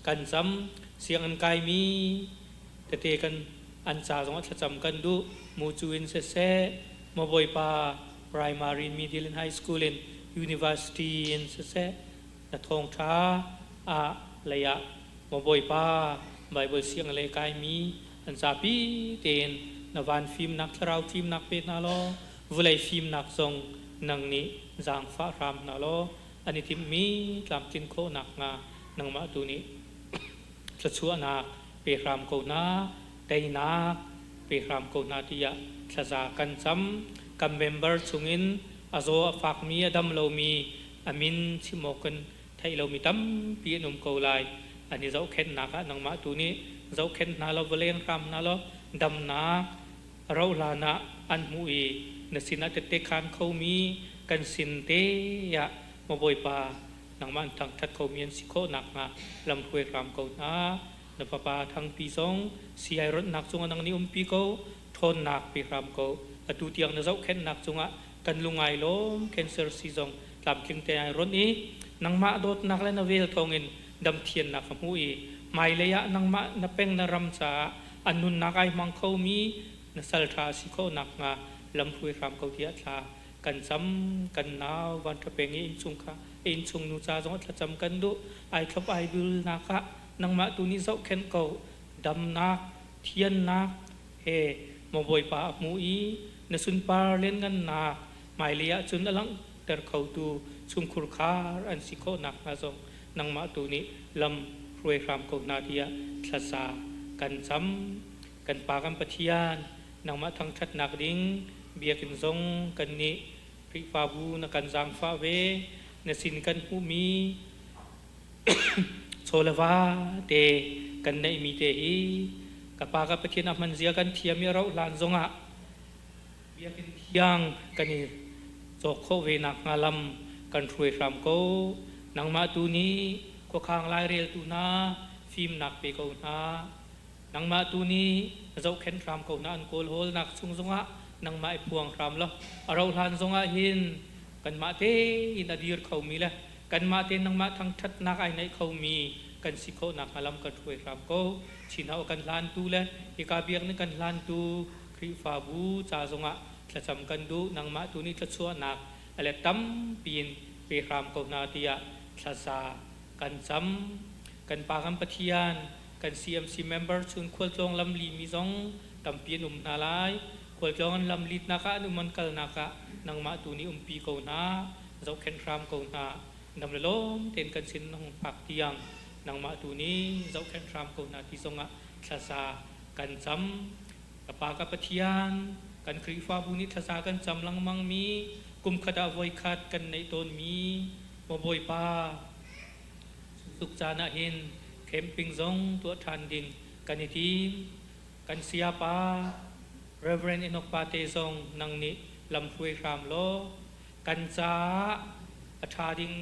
กันซ้ำเสียงอันไกมีเตกันอันจ่าสงฆ์จำกันดูมูจูอินเซมาบ่อยป่า primary middle and high school and university in เซนะทองช้าระยะมาบ่อยป่าใบเบอร์เสียงอะไรไกมีอันจ่าปีเต็นนวันฟิล์มนักสราวฟิล์มนักเป็ดนาโลวุไลฟิล์มนักทรงนังนี้จางฟ้ารามนาโลอันนี้ที่มีลำจินโคนักงานังมาตัวนี้สัดส่วนนักเปรามโกนาได้นักเปรามโกนาที่ยะสะจากกันซ้ำกับเมมเบอร์ชุงินอาโซฝากมีดัมเรามีอามินชิโมกันไทยเรามีตั้มปีนุมโกไลอันนี้เราเข็นนักนังมาตัวนี้เราเข็นนาเราเวลงรำนาเราดำนักเราลานะอันมุยนสินะเตเตคานเขามีกันสินเตยะมาบ่อยป่านังมันทางทัดเขามีนสิโคนักงาลำห้วยรำเขานาในป่าป่าทางปีสองเสียรถนักจงนังนี้ปีเขาทนนักปีรำเขาตูเตียงในเราเข็นนักจงกันลุงไงล้มแคนเซอร์ซีจงลำคิงแต่รถนี้นังมาโดดนักและนเวลทองเงินดำเทียนนักมุยไม่เลยะนังมานเป็งนรำจ่าอันนุนนักไอมังเขามีนสัลทาสิโคนักงาลำห้วยรำเขาเทียชากันซ้ำกันนาววันทะเปงอินซุงค่ะอินซุงนูจ่าจงทัดจำกันดูไอคลับไอบิลนักะนังมาตัวนี้เราเข็นเขาดำนักเทียนนักมาบ่อยป่ามุยนสุนปาเล่นกันนักไม่เลยะจุนอลังเตอร์เขาตูซุงคุรคาอันสิโคนักมาจงนังมาตัวนี้ลำรวยรำเขานาเทียทศากันซ้ำกันปากันปะเทียนนังมาทางชัดนักดิ้งเบียกินทรงกันนี้ริฟาบูนักันจางฟ้าเวนสินกันหูมีโซลวาเตกันในมีเตอีกับปากับปะเทียนมันเสียกันเทียมเราลานทรงเบียกินเทียงกันนี้โจโคเวนักงาลำกันรวยรำเขานังมาตัวนี้ก็ข้างลายเรียลตัวนาฟิล์มนักเปกเอานานังมาตัวนี้เราเข็นรำเขานาอันโกลโฮลนักซุงซุงะนังมาไอพวงรำละเราทานซุงะหินกันมาเตอินอดีรเขามีละกันมาเตนังมาทั้งทัดนักไอในเขามีกันสิโคนักอารมกันรวยรำเขาชินเอากันลานตูละอีกาเบียงนี่กันลานตูคริฟาบูจ่าซุงะจะจำกันดูนังมาตัวนี้จะชัวนักอะไรตั้มปีนเปรามเขานาเตียทศากันซ้ำกันปากันปะเทียนกัน CMC member ชุนควรจงลำลีมีจงตำเปียนนาลายควรจงลำลีนักะนุมันกัลนักะนังมาตัวนี้ปีเขานาเจ้าเข็นรามเขานาดำเลยล้มเต็นกันสินนังผักเตียงนังมาตัวนี้เจ้าเข็นรามเขานาที่ทรงะทศากันซ้ำกับปากันปะเทียนกันคริฟ้าบุญทศากันจำลังมังมีกุมขดาไว้ขาดกันในต้นมีมาบ่อยป่าสุขจานะเห็นเข้มปิงซงตัวทานดิ่งกันอีทีกันเสียป่า Reverend อินกปาเตซงนังนิลำห้วยรามโลกันจ้าอัฐาดิ่ง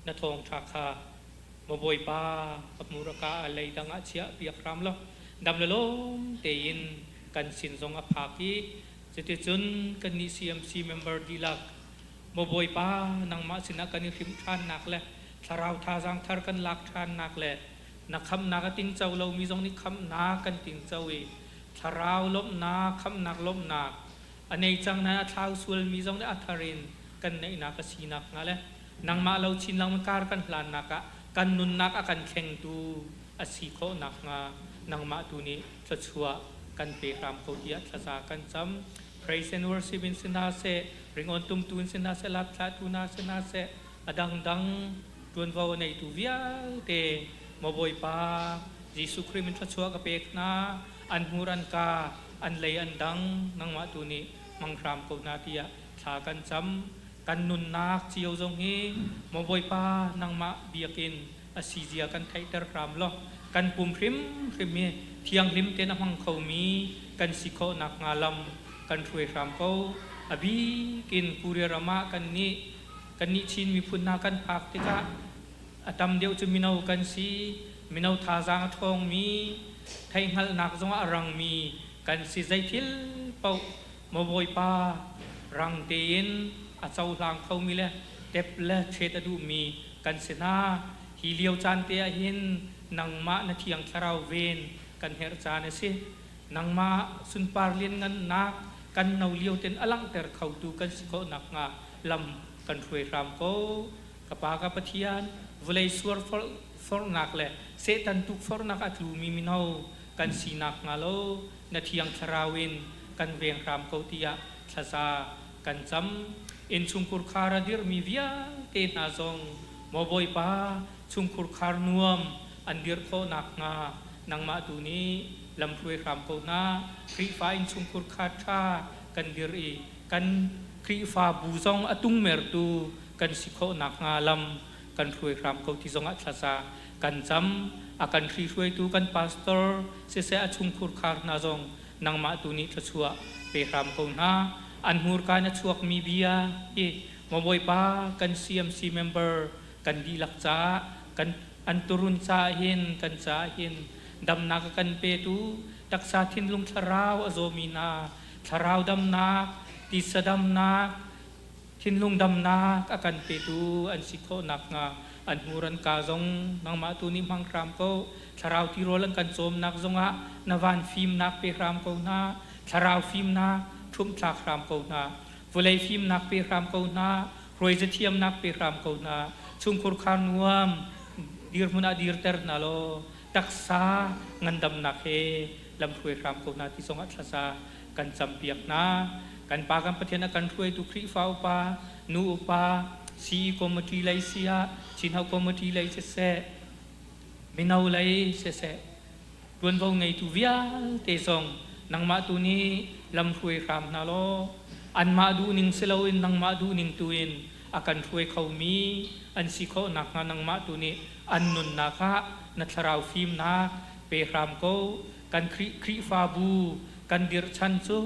นทองชาคามาบ่อยป่ากับมูรกาอะไรดังอาเชียเปียกรามโลดำละลมเตยินกันสินซงอภากีจะติจุนกันนิ CMC member ดีลักมาบ่อยป่านังมาสินะกันนิริมทานนักเลยทาราวทาจังทารกันลักทานนักเลยนักคำนักติงเจ้าเรามีตรงนี้คำนักกันติงเจ้าอีทาราวลบนักคำนักลบนักอันในจังนั้นท้าวส่วนมีตรงนี้อัฐรินกันในนักสีนักนั่นแหละนังมาเราชินลังมันการกันหลานนักกันนุนนักกันแข่งตูอสีโคนักงานังมาตูนี้จะชัวกันเปรามเขาเดียดภาษากันซ้ำ Praise and worship in sinase ring on tum tun sinase lat lat tuna sinase adang dang tuan vau nei tu via te maboi pa Jesu Christ tra chua ka pek na an muran ka an lei an dang nang ma tu ni mang ram ko na tia tha kan cham kan nun nak chiu jong hi maboi pa nang ma biakin asizia kan thai ter ram lo kan pum phrim phrim mi ทียงลิมเตนมังเขามีกันสิโคนักงาลำกันช่วยรำเขาอบีกินปุเรรามากันนี้ชินมีพุนนากันพักติกะอาตมเดียวจะมีนาวกันสีมีนาวทาจางทองมีไทยหัลนักจงอารังมีกันสิใจทิลเป่ามาบอยปารังเตียนอาเจ้าหลังเขามีเลยเด็บและเชตดูมีกันเสนาฮีเลียวจานเตียหินนังมาณเทียงคาราวเวนกันเฮรจานสินังมาสุนปาร์เลียนงันนักกันนาวเลียวเต็นอลังเตอร์เขาดูกันสิโกนักงาลำกันช่วยรำเขากปากปะเทียนวลัยสวรฟอร์นักเลยเสตันตุกฟอร์นักอัตลูมีมินาวกันสีนักงาโลณเทียงคาราวเวนกันเวียงรำเขาเตียทศากันจำอินชุงคุรคาราดิร์มีวิยาเตนาซงมอบอยปาชุงคุรคาร์นวมอันดิร์โคนักงานังมาดูนี้ลำพวยรำโคนาครีฟ้าอินชุงคุรคาชากันดิร์อีกันครีฟ้าบูซงอตุงเมรตูกันสิโคนักงาลำกันพวยรำเขาที่ซงอัชซากันจำอากันครีช่วยตูกันพาสเตอร์เสียชุงคุรคาร์นาซงนังมาดูนี้ทัชัวเปรำโคนาอันหูรการชวกมีเบียมาบอยปากัน CMC member กันดีลักจ้ากันอันตุรุนจ้าเห็นกันจ้าเห็นดำนักกันเปตูตักษาทินลุงทราวอโซมีนาทราวดำนักติสดำนักทินลุงดำนักอากันเปตูอันสิโคนักงาอันหูรันกาซงนังมาตูนิมังครามโกทราวที่โรลังกันโจมนักซงะนวันฟิมนักเปรามโกนาทราวฟิมนักทุ่มจากรามโกนาวลัยฟิมนักเปรามโกนารวยจะเทียมนักเปรามโกนาชุงคุรคานวมดีร์มุนาดีร์เตอร์นาโลตักษางันดำนักเฮลำรวยรามโกนาที่ทรงอัศสากันจำเปียกนากันปากันประเทศกันรวยตุครีฟ้าอุปานูอุปาซีคอมตีไลเซียชินเฮาคอมตีไลเซเซมินาวไลเซเซรวนวงไงตุวิอาเตซงนังมาตุนี้ลำรวยรามนาโลอันมาดูนิงเซลวินนังมาดูนิงตุวินอาการรวยเขามีอันสิโคนักงานังมาตุนี้อันนุนนักะนัทราวฟิมนักเปรามโกกันครีฟาบูกันดิร์ชันซู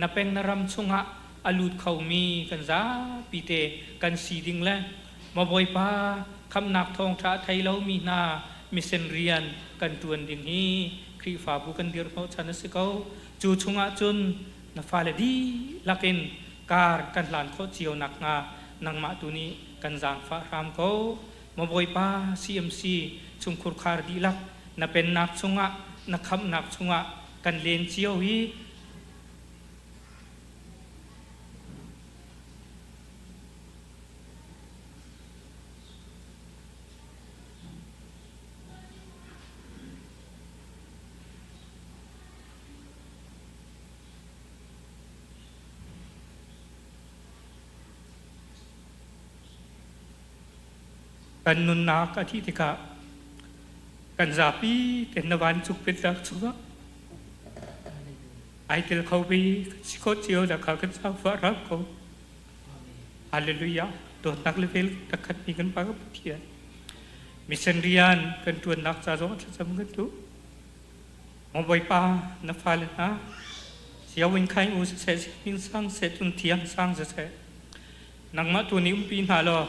นับเป็นนรำชุงะอลูดเขามีกันซาปีเตกันสีดิงแลมาบอยปาคำนักทองชาไทยเรามีนามิเซนเรียนกันตวนดิงฮีครีฟาบูกันดิร์เขาชันสิเขาจูชุงะจุนนัฟาเลดีลักินการกันหลานโคเจียวนักงานังมาตุนี้กันจางฟ้ารามเขามาบอยปา CMC ชุงคุรคาร์ดีลักนับเป็นนักชุงะนักคำนักชุงะกันเลนเจียวฮี กันนุนนักอธิติกากันซาปีเป็นนวันสุขเป็นรักสุขไอเทลเขาบีสิโคเจียวดักเขากันซาฟารักเขาฮาเลลูยาตัวนักเลเวลตักขัดมีกันปากเทียนมิชันเรียนกันตัวนักซาโซจะจำกันดูมองใบปานับฟาเลนะเสียวินไข่อุสเซสิมินสังเซตุนเทียนสังเซนังมาตัวนี้ปีนหาลอ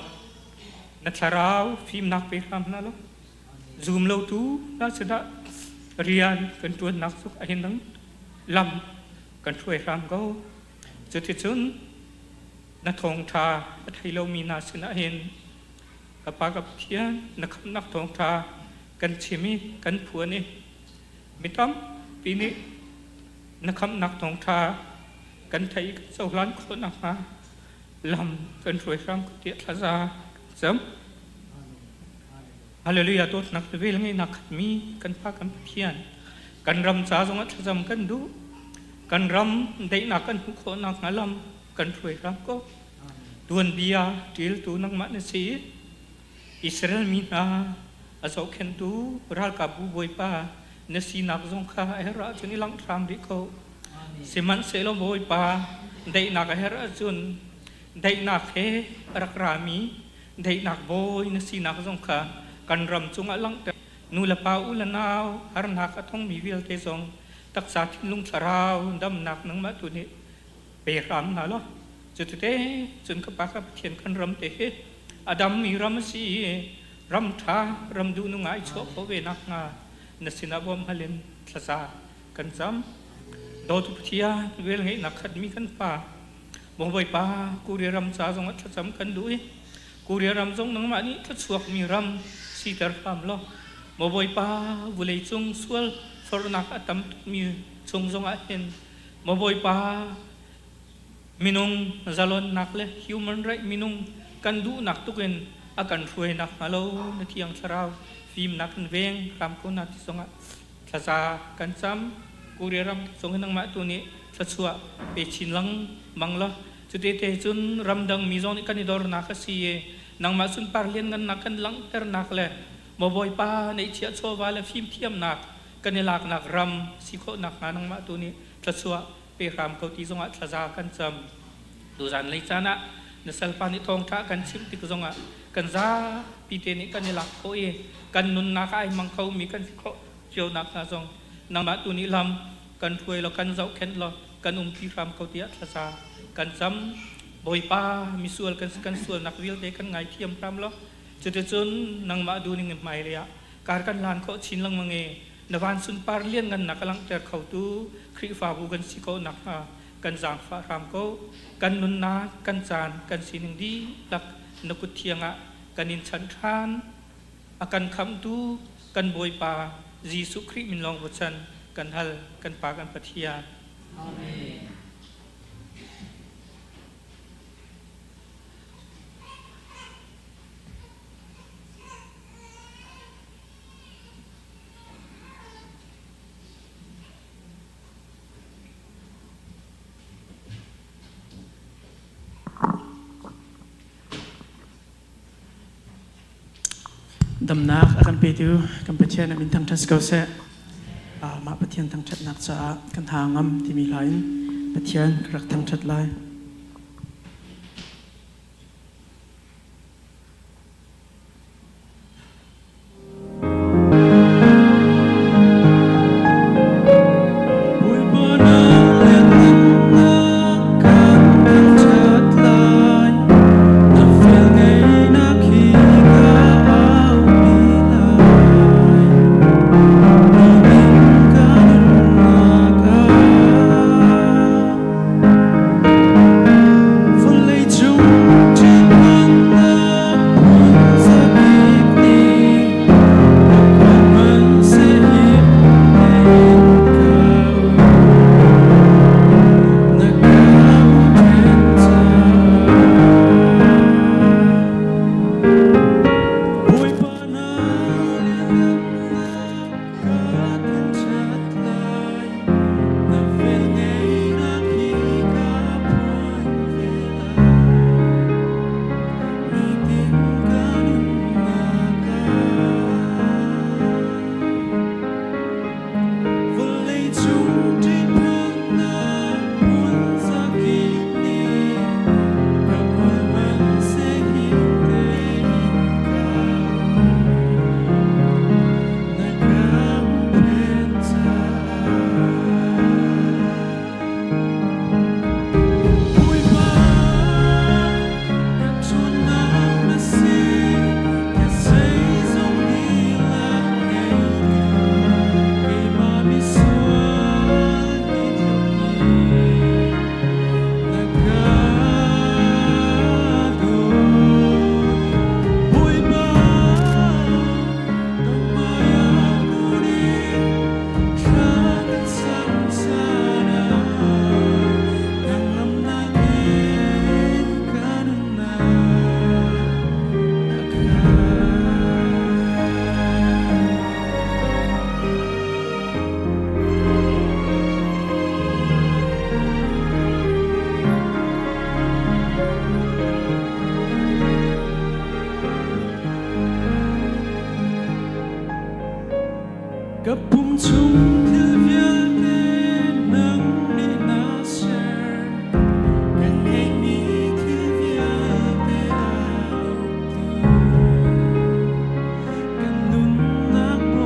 นัทราวฟิล์มนักเปรามนั่นหรอซูมเราทูน่าจะได้เรียนกันตัวนักสุขเห็นนั้นลำกันช่วยรำเขาจุดที่สุดนักทองทาไทยเรามีนาชนะเห็นกับปากับเทียนนักทองทากันเชมีกันผัวนี่ไม่ต้องปีนี้นักทองทากันไทยเจ้าล้านคนนักมาลำกันช่วยรำก็เดียดละซาซ้ำฮาเลลูยาตัวนักเวลไงนักมีกันพากันเพียนกันรำสาสงัดจำกันดูกันรำได้นักกันทุกคนนักงาลำกันช่วยรำก็ดวนเบียจิลตัวนักมันสีอิสราเอลมีนาอาศัยเข็นดูรัลกับบุบอยป้าเนสีนักสงฆ์เฮราจุนิลังทรามริโกสิมันเซลบอยป้าได้นักเฮราจุนได้นักเฮรักรามีได้นักโบยนสีนักสงฆ์กันรำจงอลัง นูละปาอุลนาวหารนักทองมีวิลเตซองตักษาทิลุงสราวดำนักนังมาตุนี้เปรำนะล้อจุดเตจนกปากกับเทียนกันรำเตอดัมมีรำสีรำท่ารำดูนุงไอโชโคเวนักงานสินาบอมฮัเลนทศากันซ้ำโดทุพเทียเวลให้นักขัดมีกันป่าบ่อยป่ากูเรียรำซาจงอัดซ้ำกันด้วยกูเรียรำจงนังมานี้ทัดสวกมีรำสีตรรำล้อบ่อยป่าบุเลยจงสวลฟอร์นักอัตมมีจงอาเห็นบ่อยป่ามินุงจลอนนักเลย human right มินุงกันดูนักตุกันอาการช่วยนักมาโลนที่ยังสราวฟิล์มนักเวงรำคนนักที่สงะภาษากันซ้ำกูเรียรำสงนังมาตัวนี้ทัดสวกไปชินลังบังละจุดเตจุนรำดังมีจงนี่กันนิดอร์นักสีนังมาสุนปาร์เลียนกันนักกันลังเตอร์นักเลยบ่อยป่าในเชียโซวาเลฟิล์มเทียมนักกันในหลักนักรำสิโคนักงานนังมาตัวนี้ทัดสวกไปรำเขาที่สงะภาษากันซ้ำดูจันเลยจานะนสัลปานิทองท่ากันชิมติกจงอ่ะกันซาปีเตนิกันในหลักโคเอกันนุนนักไอมังเขามีกันสิโคเจียวนักนะจงนางมาตุนิลำกันถวยเรากันเจ้าเข็นเรากันปีรำเขาเตียทศากันซ้ำบ่อยป้ามีส่วนกันส่วนนักวิลเดกันไงเทียมรำเราจุดจนนางมาดูนิ่งไม่เลยอะการกันลานเขาชินลังมังเอนวันสุนปาร์เลียนกันนักลังเตอร์เขาตูครีฟ้าบุกันสิโคนักกันจางฟ้ารำเขากันนุนนากันจานกันสินิงดีหลักนกุเทียงะกันอินชันทานอากันคำดูกันบอยป่าจีสุคริมินลองวัชันกันฮัลกันปากันปัทยาดำนักอาการไปดูกันไปเช่นมินทางทัศกเสมาปะเทียนทางชัดนักษากันทางงำที่มีหลายปะเทียนรักทางชัดลายกับปุ่มชุ่มที่เวียนนังนี่นาเชกันให้มีที่เวียนเดากันนุนนักโบ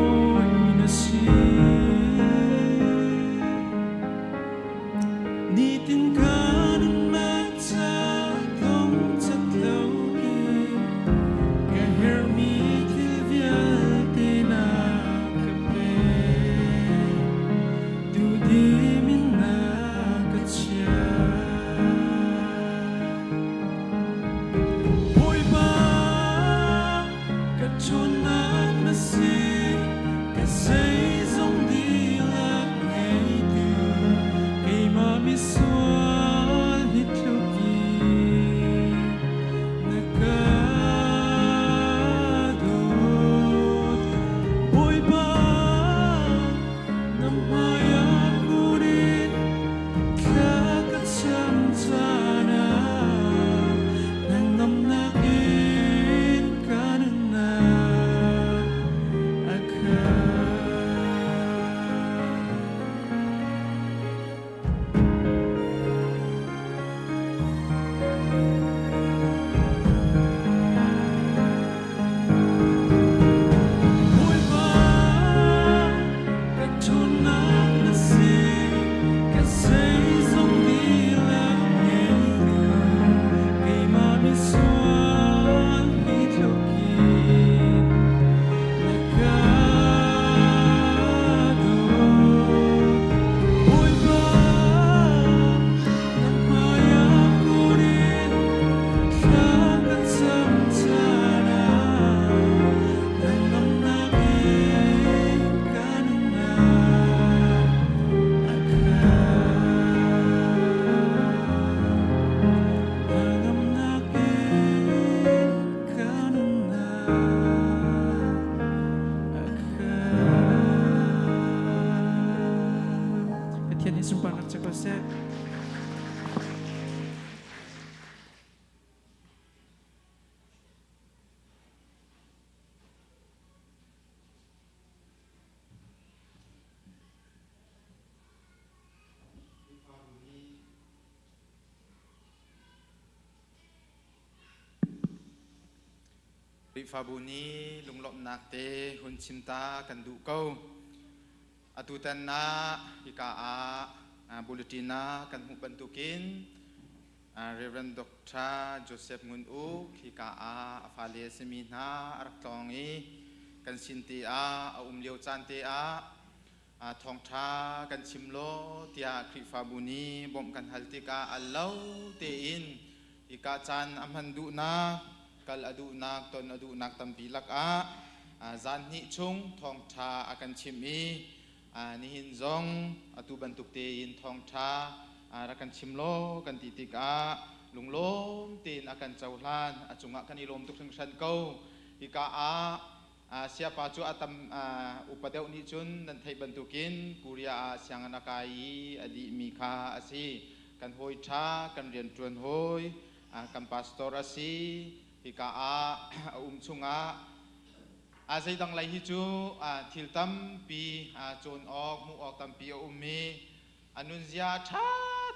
in sumpah nak cakap se. Ri fabuni lunglop nakte hun cimta kan du kau atutan na hika a bulletina kan hu bentukin Reverend Dr. Joseph Ngun hika a afale semina artongi kan sinti a umliu cante a thong tha kan chimlo tia kri fabuni bom kan haltika allau te in hika chan amhandu na kal adu nak ton adu nak tampilak zan hi chung thong tha akan chimi ni hin zong atu bantuk te in thong tha rakan chimlo kan titik lunglom tin akan chauhlan achunga kan ilom tuk sang san ko hika siapa chu atam upadeu ni chun nan thai bantukin kuria siang anakai adi mikha asi kan hoi tha kan rian tuan hoi kan pastor asi hika chunga zai dang lai hi chu thil tam pi chon ok mu ok tam pi mi anun zia tha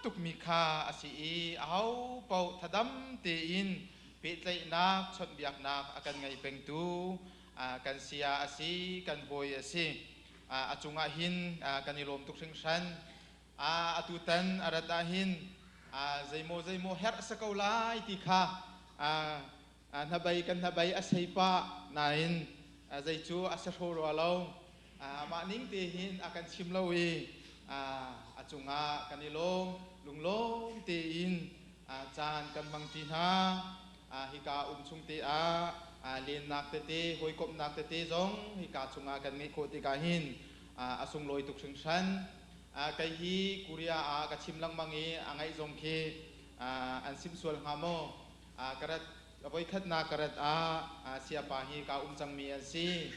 tuk mi kha asi au pau thadam te in pe tlai nak chot biak nak akan ngai peng tu kan sia asi kan hoi asi achunga hin kan ilom tuk sing san atutan arata hin zaimo her sakaulai ti kha nabai kan nabai asai pa nain zai chu asaro alo ma ning te hin akan chimlo we achunga kanilom lunglom te in chan kan bang ti ha hika chung te len nak te hoi kop nak te zong hika chunga kan ngai ko ti ka hin asung loi tuk sing san kai hi kuria ka chimlang mangi angai zong ke an sim sual ngamo karat apoi khat na karat siapa hi ka chang mi asi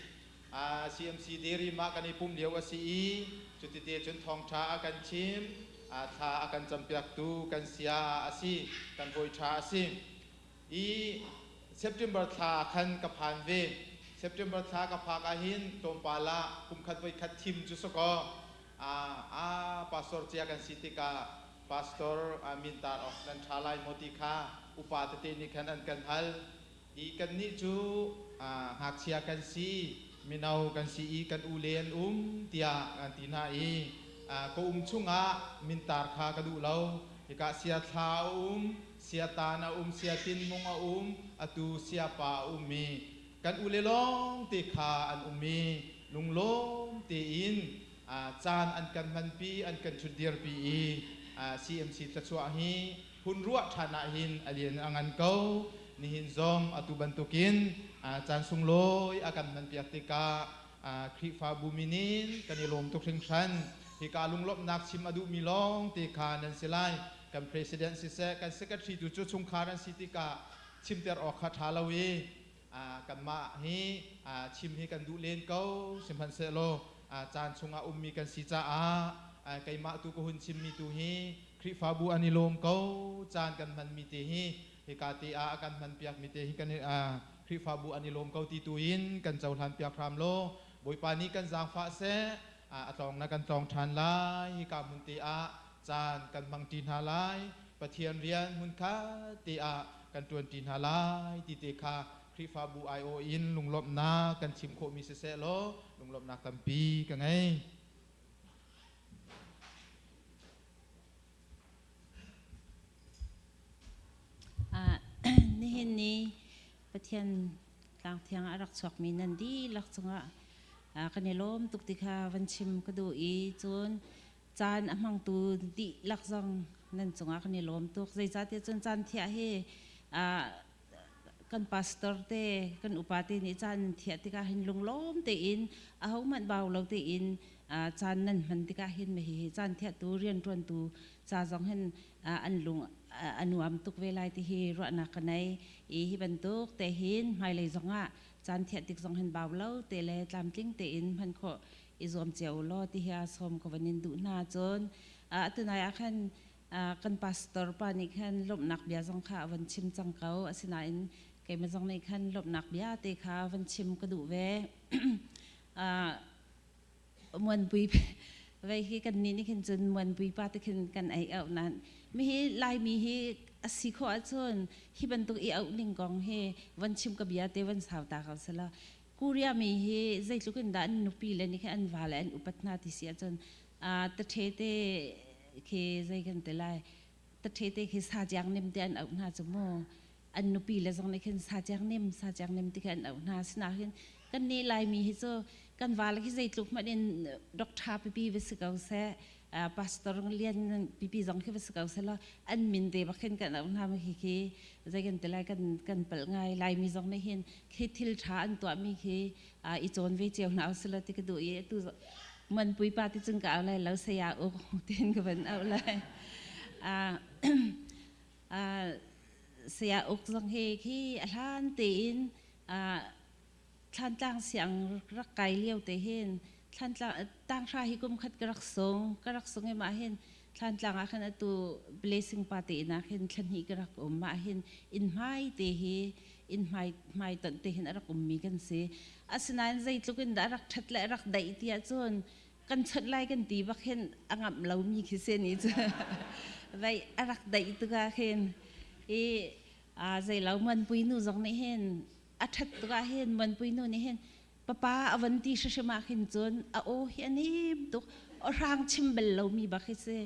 CMC diri ma kan ipum liau asi cuti te chun thong tha akan chim tha akan champiak tu kan sia asi kan boi tha asi September tha khan ka phan ve September tha ka pha ka hin tompala kum khat boi khat thim chu so ko pastor chia kan sitika pastor mintar of kan thalai motika upate ni kan an kan hal kan ni chu hak sia kan si minau kan si kan ulen tia kan tina ko chunga mintar kha ka du lo hika sia tha sia tana sia tin monga atu sia pa mi kan ulelong te kha an mi lunglom te in chan an kan man pi an kan chudir pi CMC tachwa hi hun ruwa thana hin alien angan ko ni hin zom atu bantukin chan sungloi akan man piatika kri fa buminin kanilom tuk sing san hika lunglop nak sim adu milong te kha nan silai kan president si se kan secretary tu chu chung kharan sitika chimter ok kha thalawi kan ma hi chim hi kan du len ko simhan se lo chan chunga ummi kan si cha kai ma tu ko hun chim mi tu hi kri fa bu anilom ko chan kan man mi te hi hikati akan man piak mi te hi kan kri fa bu anilom ko ti tuin kan chaulan piak ram lo boi pani kan jang fa se atong na kan tong than lai hika mun ti chan kan mang tin ha lai pathian rian mun kha ti kan tuan tin ha lai ti te kha kri fa bu io in lunglop na kan chim kho mi se lo lunglop na tampi ka ngai nihin ni pathian tang thiang arak chok mi nan di lak chunga kanilom tuktika vanchim kadu chun chan amang tu di lak jang nan chunga kanilom tuk zai jate chun chan thia he kan pastor te kan upate ni chan thia tika hin lunglom te in ahau man baw lo te in chan nan man tika hin me hi chan thia tu rian tuan tu cha jong hen an lung anuam tuk velai ti hi ro na kanai hi bantuk te hin mai le zonga chan thia tik jong hen baw lo te le tlam tling te in man kho izom cheu lo ti ha som ko vanin du na chon ตุนายอาคันกันพาสตอร์ปานิคันลบนักเบียจงค่ะวันชิมจังเขาสินาอินเกมจงในคันลบนักเบียเตค่ะวันชิมกระดูเวมวนปุยไว้ที่กันนี้คันจนมวนปุยป้าตะคันกันไอเอานั้นมีลายมีสิขอจนที่บรรทุกเอาหนึ่งกองเฮวันชิมกับเบียเตวันสาวตาเขาเสละกูเรียมีใจลุกันดันนุปีเลนี่แค่อันวาเลนอุปนาติเสียจนตะเทเตเคใจกันแต่ไรตะเทเตเคสาจังเนมเตียนเอาหน้าจมูกอันนุปีเลจงในแค่สาจังเนมที่แค่เอาหน้าสนาเห็นกันนี่ลายมีให้โจกันวาเลที่ใจลุกมาเดินด็อกเตอร์ปีวิสกาวเซพาสตอร์เลียนปีจงที่วิสกาวเซละอันมินเดบักเห็นกันเอาหน้ามาคีใจกันแต่ไรกันเปิดง่ายลายมีจงในเห็นคิดทิลชาอันตัวมีคีอีโจนวิเจียวหนาวสละที่กระดูกตัวมันปุยปาที่จึงก็เอาอะไรแล้วเสียโอ้เต้นก็เป็นเอาอะไรเสียอกจังเฮที่ท่านตีนท่านตั้งเสียงรักไกลเลี้ยวแต่เห็นท่านตั้งชาฮิกุมขัดกระรักสงให้มาเห็นท่านตั้งอาคารตัว blessing party นะเห็นท่านฮิกระกมาเห็นอินไม่เตหีอินไม่ตันเตหินรักมีกันเสียอาสนันใจลุกันดารักชัดและรักได้ที่จนกันชัดไล่กันตีบักเห็นอ่างเรามีขี้เส้นนี้จ้ะไว้รักได้ตัวเห็นใจเรามันปุยนูจงนี่เห็นอัดตัวเห็นมันปุยนูนี่เห็นป้าอวันที่เชื่อมาเห็นจนโอ้เห็นนี่ตุกร่างชิมเบลเรามีบักเสีย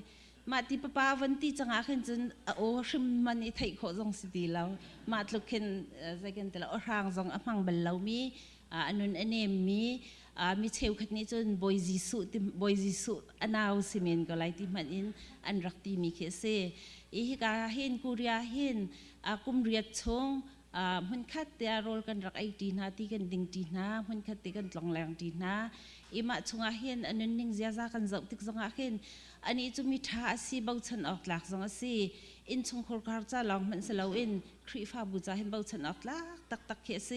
มาที่ป้าวันที่จังอาเห็นจนโอ้ชิมมันไอ้ไทยเขาจงสิดีแล้วมาลุกเห็นใจกันแต่ละร่างจงอ่างเบลเรามีอันนู้นอันนี้มีเชลขัดนี้จนบอยจิสุอันเอาสิเมนก็ไล่ที่มันอินอันรักที่มีเคสอีกการเห็นกุริยาเห็นกุมเรียดชงมันคัดเตียโรลกันรักไอตีนาที่กันดิ่งตีนามันคัดตีกันหลงแรงตีนาอีมาชงอาเห็นอันนั้นนิ่งเสียซากันเจ้าติกชงอาเห็นอันนี้จะมีท่าสีเบาชันออกหลักชงอาสีอินชงโคร์คาร์จ้าลองมันสลาวอินครีฟ้าบูจาเห็นเบาชันออกหลักตักเคส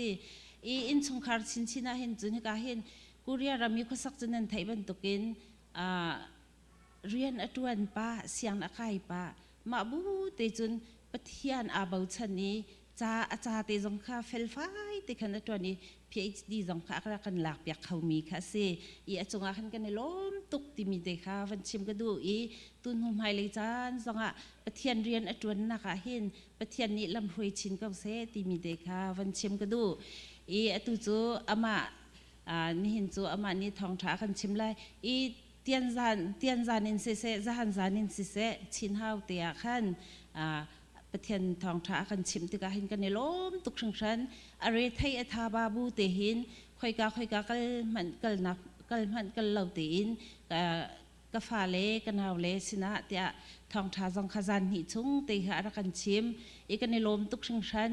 อินชงคาร์ชินเห็นจุนกาเห็นกุริยารามีข้อสักจนันไทยบรรทุกินเรียนอตวนป้าเสียงนักไก่ป้ามาบูเตจุนปะเทียนอาบาชันนี้จ้าอาจารย์เตจงข้าเฟลไฟเตขันตัวนี้ PhD จงข้ากันหลักอยากเขามีค่ะสิอีจงอาขันกันในล้มตุกติมีเด็กค่ะวันชิมก็ดูอีตุนหุ่มไฮเลยจานจงปะเทียนเรียนอตวนนักเห็นปะเทียนนี้ลำหวยชินก็เสติมีเด็กค่ะวันชิมก็ดูอีตุจูอามานี่เห็นจูอามานี่ทองช้ากันชิมไลอีเตียนจานินเสจานจานินเสชินฮาวเตียขันประเทศทองช้ากันชิมติกาเห็นกันในล้มตุกชังชันอะไรไทยทาบาบูเตหินค่อยกากันมันกันนับกันเหล่าตีนกาฟาเลกันเอาเลสินะเตียทองช้าจงขจานหิชุงเตหะรักันชิมอีกันในล้มตุกชังชัน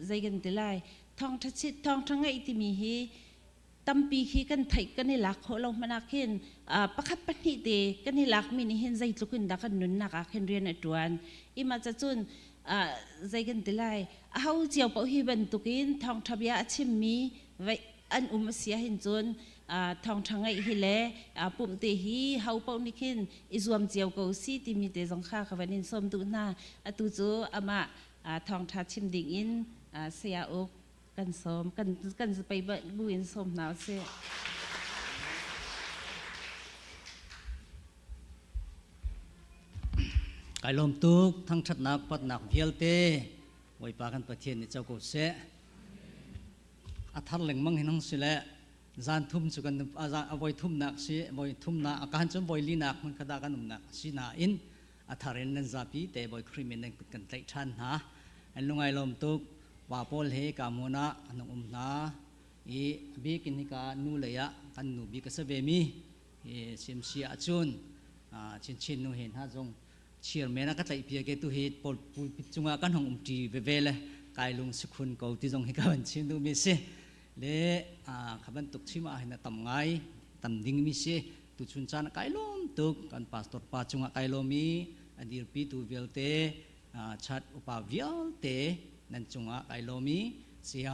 ใจกันติไลทองทั้งไอที่มีฮีตั้มปีขี้กันไทยกันในหลักเขาลงมานักเห็นประคับปนิเดกันในหลักมีนี่เห็นใจลุกินดักกันนุนนักเห็นเรียนอัดวันอีมาจะจุนใจกันติไลเขาเจียวเป่าฮีบันตุกินทองทับยาชิมมีไว้อันเสียเห็นจุนทองทั้งไอฮิเลปุ่มเตฮีเขาเป่านิคินอิจวมเจียวกูซีที่มีเตจงข้าขวันนินสมตุนาตุจูอามาทองทัดชิมดิ่งอินเสียอกกันสมกันจะไปบุญสมหนาวเสียไก่ลมตุกทั้งชัดนักปัดนักเพียลเตไว้ปากันประเทศในเจ้ากุศลอัฐัลเหลงมังเห็นทั้งสิแลจานทุ่มสุกันอาจารย์เอาไว้ทุ่มนักสิไว้ทุ่มนักอาการจนไว้ลีนักมันขดากันนุ่มนักสินาอินอัฐารินนันซาปีแต่ไว้ครีมินนังปิดกันใจชันฮะอันลุงไอ้ลมตุกว่าพอลเฮกามุนะนงนาอีบีกินิกานูเลยะกันนูบีก็สเบมีซิมเซียจุนชินนูเห็นฮะจงเชียร์เมนักใจเพียเกตุเฮดปอลปุยจุงอากันหงจีเวเวเลยกายลุงสุขุนเกาที่จงเฮกันชินนูมีเสเลขับันตุกชิมาเห็นตำไงตำดิ่งมีเสตุชุนจานกายลมตุกกันพาสตอร์ปาจุงกายลมีอดีตปีตูเวลเตชัดอุปาเวลเตนั่นจงอาไกลมีเสีย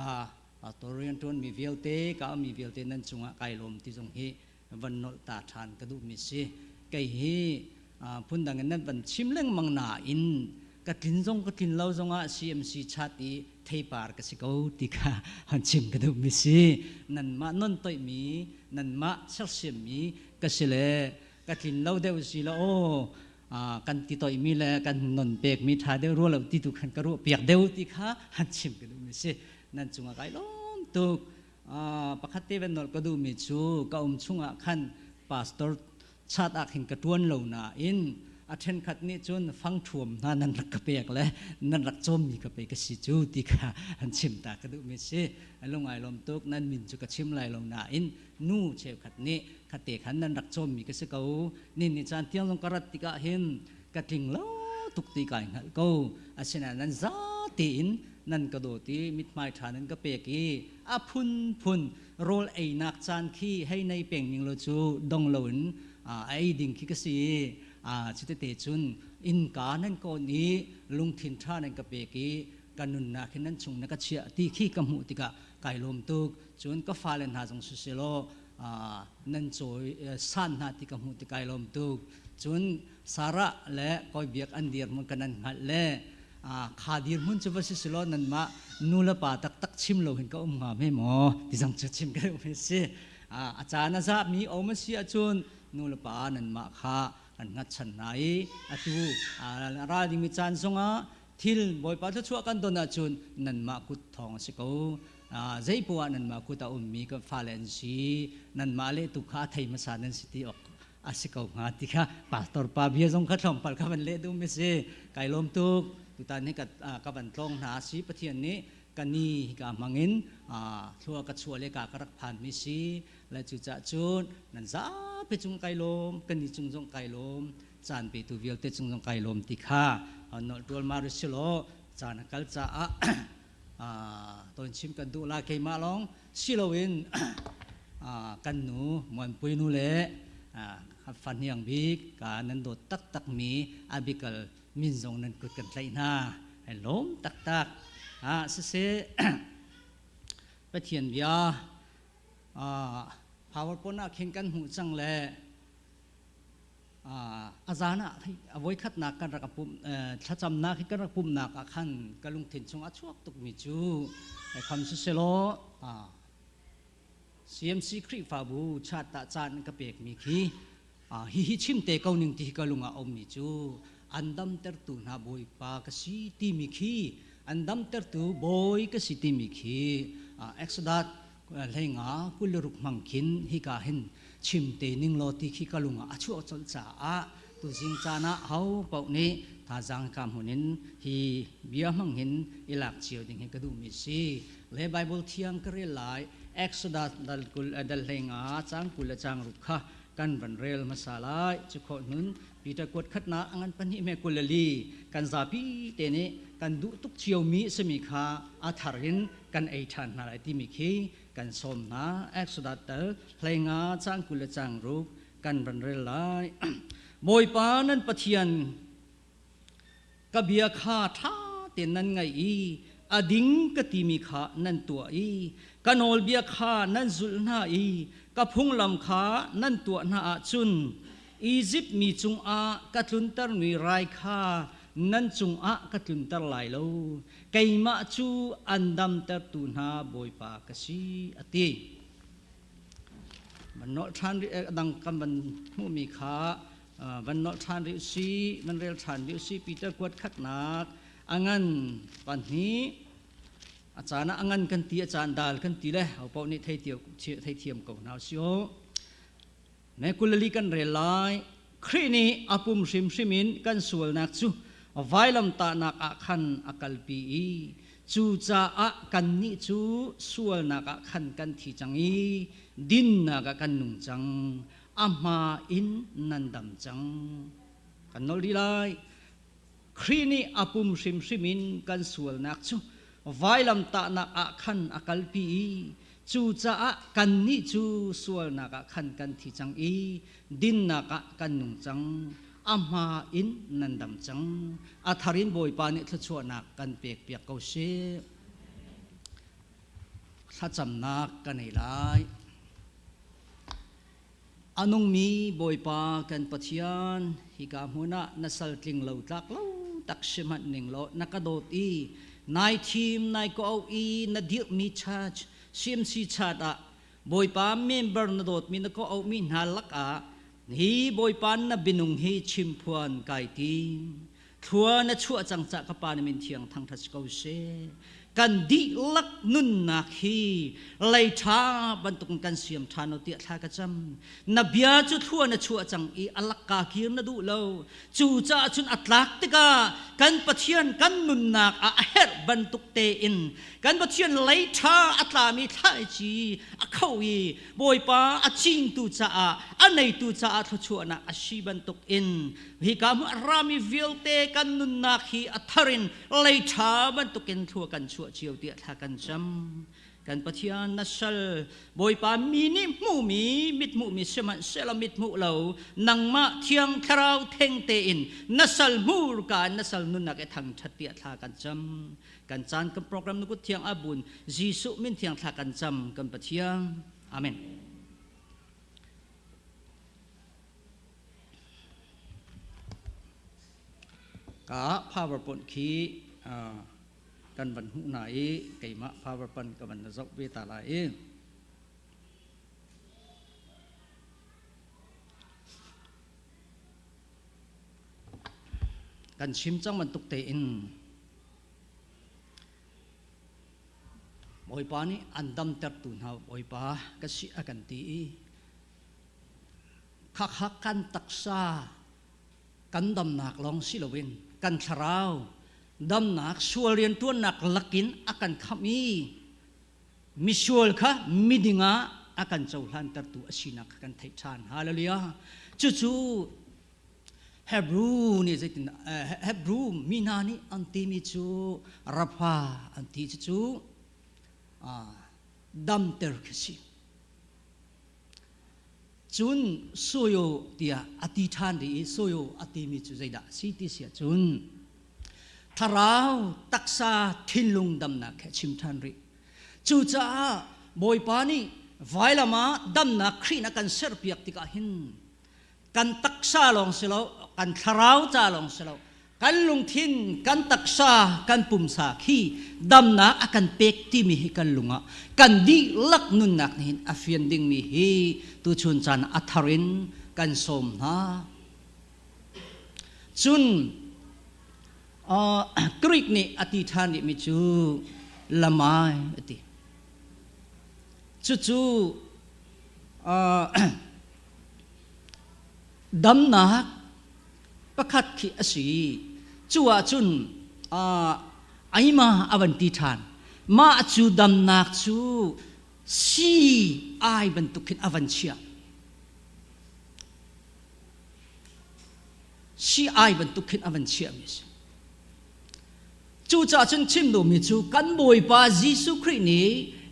ปัตตอรียนทุนมีเวลเตก็มีเวลเตนั่นจงอาไกลมที่จงฮีวันนตาทานกระดูมิสิไกฮี พุ่นดังนั้นบันชิมเล่งมังนาอินกตินงกตินเล่าจงอา CMC ชาติเทปาร์กสิกเอาติกาหันชิมกระดูมิซีนันมานนตัวมีนันมาเชลเซียมีกสิเลกตินเล่าเดวสิละโอกันติตัวมีและกันนนเปกมีท่าเดวรัวเราติตุขันกรัวเปียกเดวติกาหันชิมกระดูมิซีนันจงอาไกลล้มตุกปกติเป็นนนกระดูมิจูก็จงอาขันพาสตอร์ชาติอาขินกระตวนเหล่านาอินอาเทนขัดนี่จนฟังถ่วมนั่นรักกระเปกเลยนั่นรักจมมีกระเปกสิจูติกาอันชิมตากระดูมิซีลงไอลมตุกนั่นมินจุกชิมไลลงนาอินนู่เชฟขัดนี่ขัดเตขันนั่นรักจมมีกสิเกานี่นิจานเที่ยงลงกระติกาเห็นกระทิงเล่าตุกตีกายหัดเกาอาเชนันนั่นซาตีอินนั่นกระโดดตีมิดไม้ฐานนั่นกระเปกีอาพุนโรลไอนักจานขี้ให้ในเป่งยิงโลจูดงหลุนไอดิ่งขี้กสีจิตเตจุนอินกานั่นก็นี้ลุงทินท่านั่นกระเปกีกันนุนนักนั้นชงนักเชียตีขี้กำหูติกะไก่ลมตุกจุนก็ฟาเลนหาจงสุเซโลนั่นโจยสั้นหาติกำหูติไก่ลมตุกจุนสาระและก้อยเบียกอันเดียร์มันกันนั้นหัดและขาดีร์มุนจะว่าสิสโลนั่นมานูละป่าตักชิมโลเห็นก็งาไม่หมอที่จังจะชิมกันไม่ใช่อาจารย์นะจ๊ะมีเอามาเสียจุนนูละป่านั่นมาขาอันงัดฉันไหนตูราดิมิจานสงะทิลบอยป่าจะช่วยกันโดนจุนนั่นมากุดทองสิเขาใจปัวนั่นมากุดเอามีกับฟาเลนซีนั่นมาเลตุขาไทยมาสานันสิติออกอาศิกเอางาติค่ะปาตอร์ปาเบียจงขัดลมปัลกับมันเลดูไม่ใช่ไก่ลมตุกตุตานี้กับบันตรงหาสีปะเทียนนี้กันนี่กับมังอินทัวกับชัวเลกากรักผ่านมิซีและจุจ่าจุนนั่นซาไปจงไก่ลมกันนี่จงไก่ลมจานไปตูเวียลเตจงไก่ลมติค่ะนอตัวมารุสิโลจานกัลจ่าตอนชิมกันดูลาเกมาลองสิโลวินกันหนูมวนปุยนูเล่ฟันยังบิกการนั้นโดดตักมีอาบิกลมินจงนั้นกุดกันไรหน้าให้ล้มตักเสปะเทียนวิาพาวปนเข่งกันหูจังแลอาจารย์เอาไว้ขัดนักกันรักปุ่มถ้าจำนักให้กันรักปุ่มนักขันกะลุงถิ่นชงอาชวกตุกมิจูคำสุเซโลCMC ครีฟาบูชาติจานกระเปกมีขี้ฮิชิมเตกาวนิงที่กะลุงอาอมมิจูอันดัมเตอร์ตูนาบอยปากสีติมิขี้อันดัมเตอร์ตูบอยกสีติมิขี้เอ็กซ์ดัตเลงากุลรุกมังคินฮิกาหินชิมเตนิงโลติขี้กะลุงอาชัวจนจ่าตุจิงจานะเฮาเป่านี้ถ้าจังคำหุนินฮีเบียมังหินอิลักเชียวดิงให้กระดูมิซีเลไบเบิลเทียงกระเรลายเอ็กซ์ดัตดัลเลงาจังกุลจังรุกขะกันบันเรลมาสาลายจุโคนุนปีตะกดขัดนาอังอันปันหิเมกุลลีกันซาปีเตเนกันดุตุกเชียวมีสมิคาอาธารินกันไอชันนาไรติมิคีกันสมนาเอ็กซ์ดัตเตอร์เพลงาจังกุลจังรุกกันบันเรลลายบอยปานั้นปะเทียนกะเบียคาท่าเตนันไงอดิงกติมิขานั่นตัวกันอลเบียคานั่นจุลนากะพุงลำขานั่นตัวนาจุนอียิปต์มีจุงอากัตุนตร์มีไรคานั่นจุงอากัตุนตร์ไหลโลไกมาจูอันดัมตร์ตุนาบอยปากสีอติมันนอทานดังคำบันมุมีขามันนอทานริซีมันเรียลทานริซีปีเตอร์กวดขัดนักอังันปันนี้อาจารย์อังันกันตีอาจารย์ดาลกันตีเลยเอาเป้านี้ไทยเทียมกับนาวซิโอแม่กุลลีกันเรลัยครีนีอาปุมชิมินกันสวลนักจูไว้ลำตานักขันอักลปีจูจ่ากันนิจูสวลนักขันกันที่จังดินนักกันนุ่งจังอามาอินนันดำจังกันนอลีไลครีนีอาปุมชิมินกันสวลนักจูไว้ลำตานักขันอักลปีจูจ่ากันนิจูสวลนักขันกันที่จังดินนักกันนุ่งจังอามาอินนันดำจังอาธารินบอยปานิทชัวนักกันเปียกเกาเชถ้าจำนักกันในไล anong mi boy pa kan pathian hi ka huna nasal tling lo tlak lo tak shemat ning lo nakadot i nai team nai ko au i na dir mi church CMC chata boy pa member na dot mi na ko au mi halak a hi boy pan na binung hi chimpuan kai ti thua na chua chang cha ka pa na min thiang thang thas ko se kan di lak nun na khi lai tha ban tuk kan siam tha no ti tha ka cham na bia chu thua na chua chang i alak ka kir na du lo chu cha chun atlak te ka kan pathian kan nun nak a her ban tuk te in kan pathian lai tha atla mi thai chi a khawi boy pa a ching tu cha a anei tu cha a thu chu na a shi ban tuk in hi ka mu rami vilte kan nun nak hi atharin lai tha ban tukin thua kan chu chiều tiệt tha kan cham kan pathian nasal boy pa mi ni mu mi mit mu mi seman selamit mu lo nang ma thiang tharau theng te in nasal mur ka nasal nun na ke thang thatia tha kan cham kan chan kan program nu ku thiang abun jisu min thiang tha kan cham kan pathian amen ka powerpoint khi kan van hu na e keima power pan ka van zok ve ta la e kan sim chang man tuk te in boy pa ni andam ter tu na boy pa ka si akan ti khak hak kan taksa kan dam nak long silowin kan tharau dam nak sualian tuan nak lakin akan kami misual kha midinga akan chaulan tertu asinak akan thaitan hallelujah chuchu hebrew ni zaitin hebrew minani anti mi chu rafa anti chu dam ter khasi chun soyo tia ati than ri soyo ati mi chu zaida siti sia chun tharau taksa thinlung damna khe chimthan ri chu cha boy pani vailama damna khrina kan ser piak tika hin kan taksa long selo kan tharau cha long selo kan lung thin kan taksa kan pumsa khi damna akan pek ti mi hi kan lunga kan di lak nun nak hin afian ding mi hi tu chun chan atharin kan som na chun Greek ni ati than ni mi chu lamai ati chu dam nak pakhat khi asi chuwa chun aima avanti than ma chu dam nak chu si ai ban tukhin avanchia si ai ban tukhin avanchia mi chu cha chun chim do mi chu kan boy pa Jesu Christ ni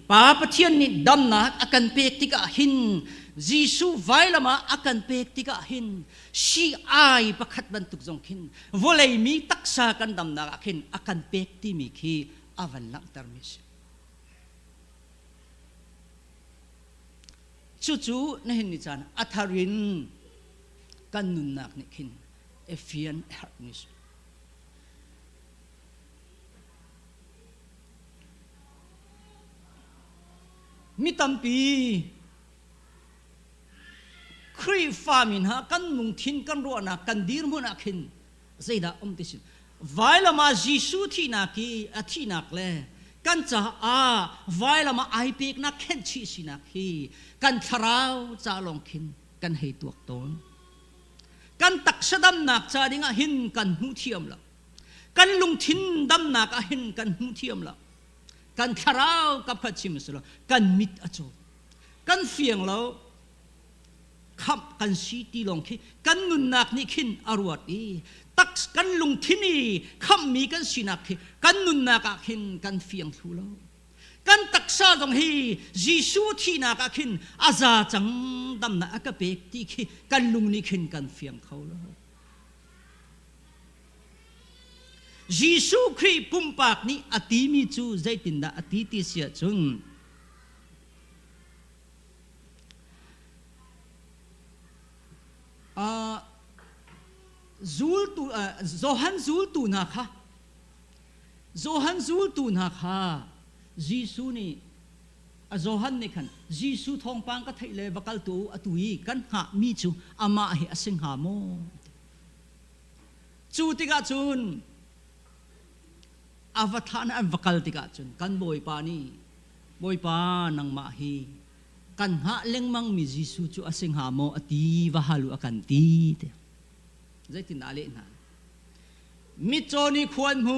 pa pathian ni dam nak akan pek tika hin Jesu vailama akan pek tika hin si ai pakhat ban tuk jong khin volei mi taksa kan dam nak akhin akan pek ti mi khi avan lak tar mi chu na hin ni chan atharin kan nun nak ni khin efian heart ni mitampi kri famin ha kan nung thin kan ro na kan dir mu na khin zaida tisin vailama Jesu thina ki athinak le kan cha a vailama ai pek na khen chi sina khi kan tharau cha long khin kan hei tuak ton kan taksadam nak cha dinga hin kan hu thiam la kan lung thin dam nak a hin kan hu thiam la kan tharau ka phachim slo kan mit acho kan fiang lo khap kan si ti long khi kan nun nak ni khin arwat i tak kan lung thini kham mi kan sinak khi kan nun nak a khin kan fiang thu lo kan taksa jong hi Jesu thina ka khin aza chang dam na ka pek ti khi kan lung ni khin kan fiang khau lo Jesu Christ pumpak ni ati mi chu zaitin da ati ti sia chung zul tu zohan zul tu na kha zohan zul tu na kha jisu ni a zohan ni khan jisu thong pang ka thaile bakal tu atui kan ha mi chu ama hi asing ha mo chu tika chun avathana an vakal tika chun kan boi pa ni boi pa nang ma hi kan ha lengmang mi jisu chu asing ha mo ati wa halu akan ti te zai tin ale na mi choni khuan hu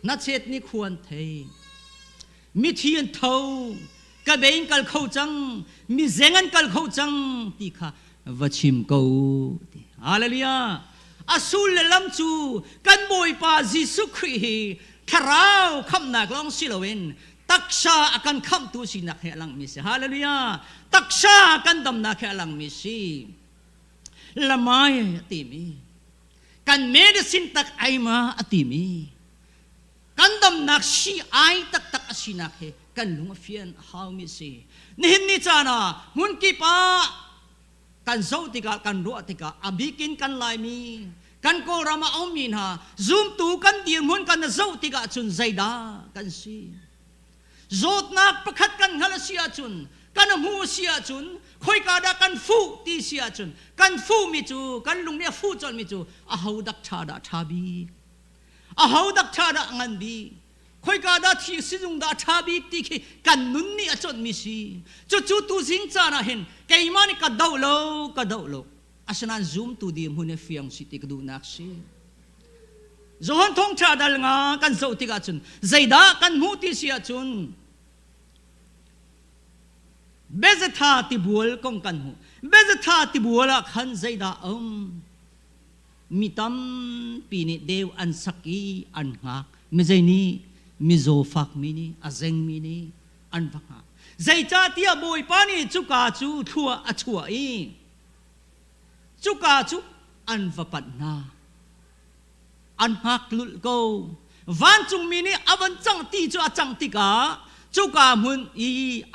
na chet ni khuan thei mi thien tho ka bein kal khau chang mi zengan kal khau chang ti kha vachim ko ti hallelujah asul le lam chu kan boi pa jisu khri hi tharau kham nak long silowen taksha akan kham tu sinak he lang mi se hallelujah taksha kan dam nak he lang mi si lamai atimi kan medicine tak aima atimi kan dam nak si ai tak tak asinak he kan lunga fian how mi si nihin ni chana mun ki pa kan zo tika kan ro tika abikin kan lai mi kan ko rama omin ha zoom tu kan dir mun kan zo tika chun zaida kan si zot nak pakhat kan ngala sia chun kan mu sia chun khoi ka da kan fu ti sia chun kan fu mi chu kan lung ne fu chon mi chu a hau dak tha da thabi a hau dak tha da ngan bi khoi ka da thi sizung da thabi ti khi kan nun ni a chon mi si chu chu tu jing cha na hen kai mani ka dau lo asanan zoom tu di mu ne fiang si ti du nak si zon thong cha dal nga kan zo ti ka chun zaida kan mu ti sia chun bezatha ti buol kong kan hu bezatha ti buola khan zaida mitam pini dew an saki an ngak mezaini mizo fak mini azeng mini an vaka zaicha tia boy pani chuka chu thua achua i chuka chu an vapat na an hak lul go van chung mini avan chang ti chu achang ti ka chuka mun i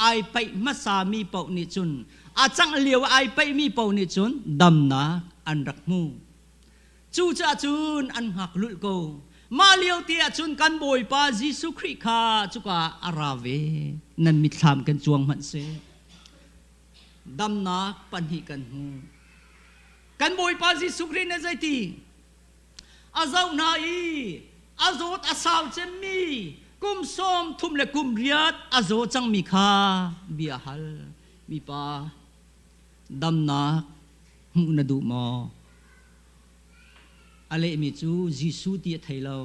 ai pai masami pau ni chun achang liu ai pai mi pau ni chun damna an rak mu chu cha chun an hak lul go ma liu tia chun kan boi pa jisu khri kha chuka arave nan mi tham kan chuang man se damna panhi kan hu kan boi pa jisu khri na zaiti azau na i azot asaw chen mi kum som thum le kum riat azo chang mi kha bia hal mi pa damna mu na du mo ale mi chu jisu ti thailo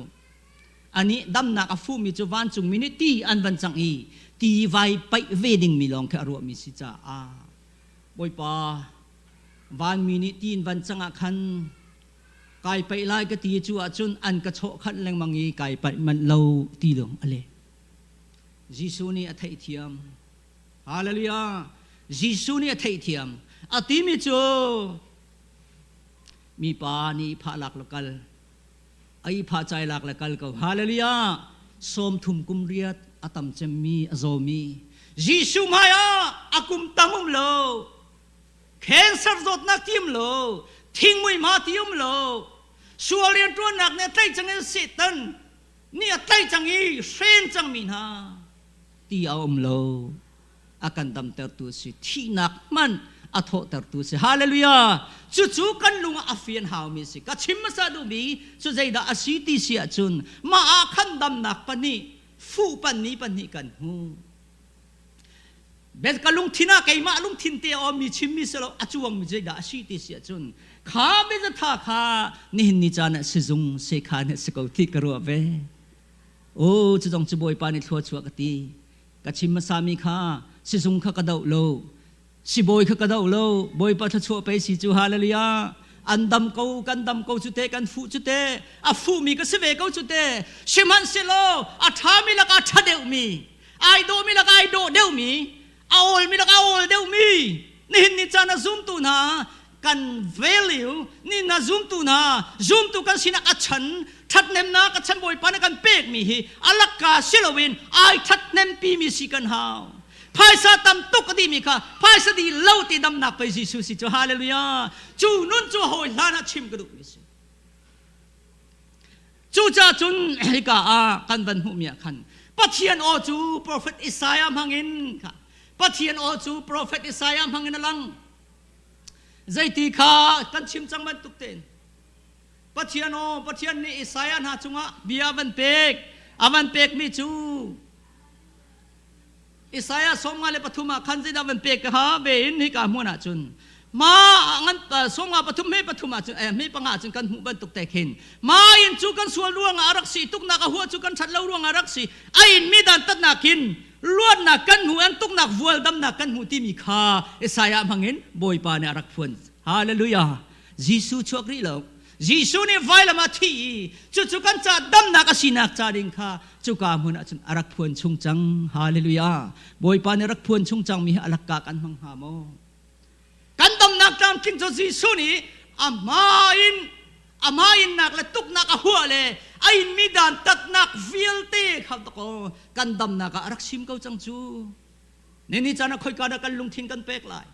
ani damna ka fu mi chu van chung minute an ban chang i ti vai pai wedding mi long kha ro mi si cha a boi pa van minute tin van changa khan kai pai lai ka ti chu a chun an ka cho khat leng mangi kai pai man lo ti dong ale jisu ni a thai thiam hallelujah jisu ni a thai thiam a ti mi chu mi pa ni pha lak lokal ai pha chai lak lokal ko hallelujah som thum kum riat atam chem mi azomi jisu maya akum tamum lo cancer zot nak tim lo thing mui ma tium lo sualian tu nak ne tai chang sitan ni tai chang i sen chang min ha ti aom lo akan dam ter tu si thi nak man atho ter tu si hallelujah chu chu kan lunga afian haw mi si ka chim sa du bi chu zaida asiti sia chun ma a khan dam nak pani fu pan ni kan hu bet kalung thina kai ma lung thin te o mi chim mi selo achuang mi zaida asiti sia chun kha be za tha kha ni ni chana sizung se kha ne se ko ti karo ve o chu jong chu boy pa ni thua chua ka ti ka chim ma sa mi kha sizung kha ka dau lo si boy kha ka dau lo boy pa tha chua pe si chu hallelujah an dam ko kan dam ko chu te kan fu chu te a fu mi ka se ve ko chu te shiman se lo a tha mi la ka tha deu mi ai do mi la ka ai do deu mi aol mi la ka aol deu mi ni ni chana zoom tu na kan value ni na zoom tu kan sinak achan that nem na ka chan boy pa na kan pek mi hi alaka silowin ai that nem pi mi si kan haw พายซาตำตุกดีมีค่ะพายสดีเล่าตีดำหนักไปยิสุสิจูฮาเลลูยาจูนุ่นจูโหยลานาชิมกระดูกมิสิจูจ่าจุนฮิกากันบันหุมีขันปัจเจียนโอจูโปรเฟตอิสายามังอินค่ะปัจเจียนโอจูโปรเฟตอิสายามังอินลังใจตีข้ากันชิมจังมันตุกเตนปัจเจียนนี่อิสายาหาจุงะบิอาวันเป็กมีจูอิสายาสมงาเลปฐุมาขันจิดาวันเป็กฮะเบอินฮิกามัวนาจุนมางั้นสงฆ์ปฐุมให้ปฐุมาจุไม่ปังอาจุกันหูบันตุกแต่เข็นมาอินจูกันส่วนล่วงอารักษีตุกนักหัวจูกันชัดเล่าล่วงอารักษีไอ้มีดันตัดนักกินล้วนนักกันหูอันตุกนักวัวดำนักกันหูที่มีค่าอิสายามังเงินบอยปานอารักพวนฮาเลลูยายิสุชวกรีแล้วยิสุนี่ไว้ละมาที่จูกันจะดำนักสินักจาริงค่าจูกามุนจุนอารักพวนชุงจังฮาเลลูยาบอยปานอารักพวนชุงจังมีอารักกากันมังหามอกันดำนักจำคิงจะยิสุนี่อามาอินนักและตุกนักหัวเลยไอ้มีดันตัดนักฟิลตีเขาตะโกกันดำนักอารักชิมเขาจังจูนี่จานักคอยกันลุงทิ้งกันเป๊กลาย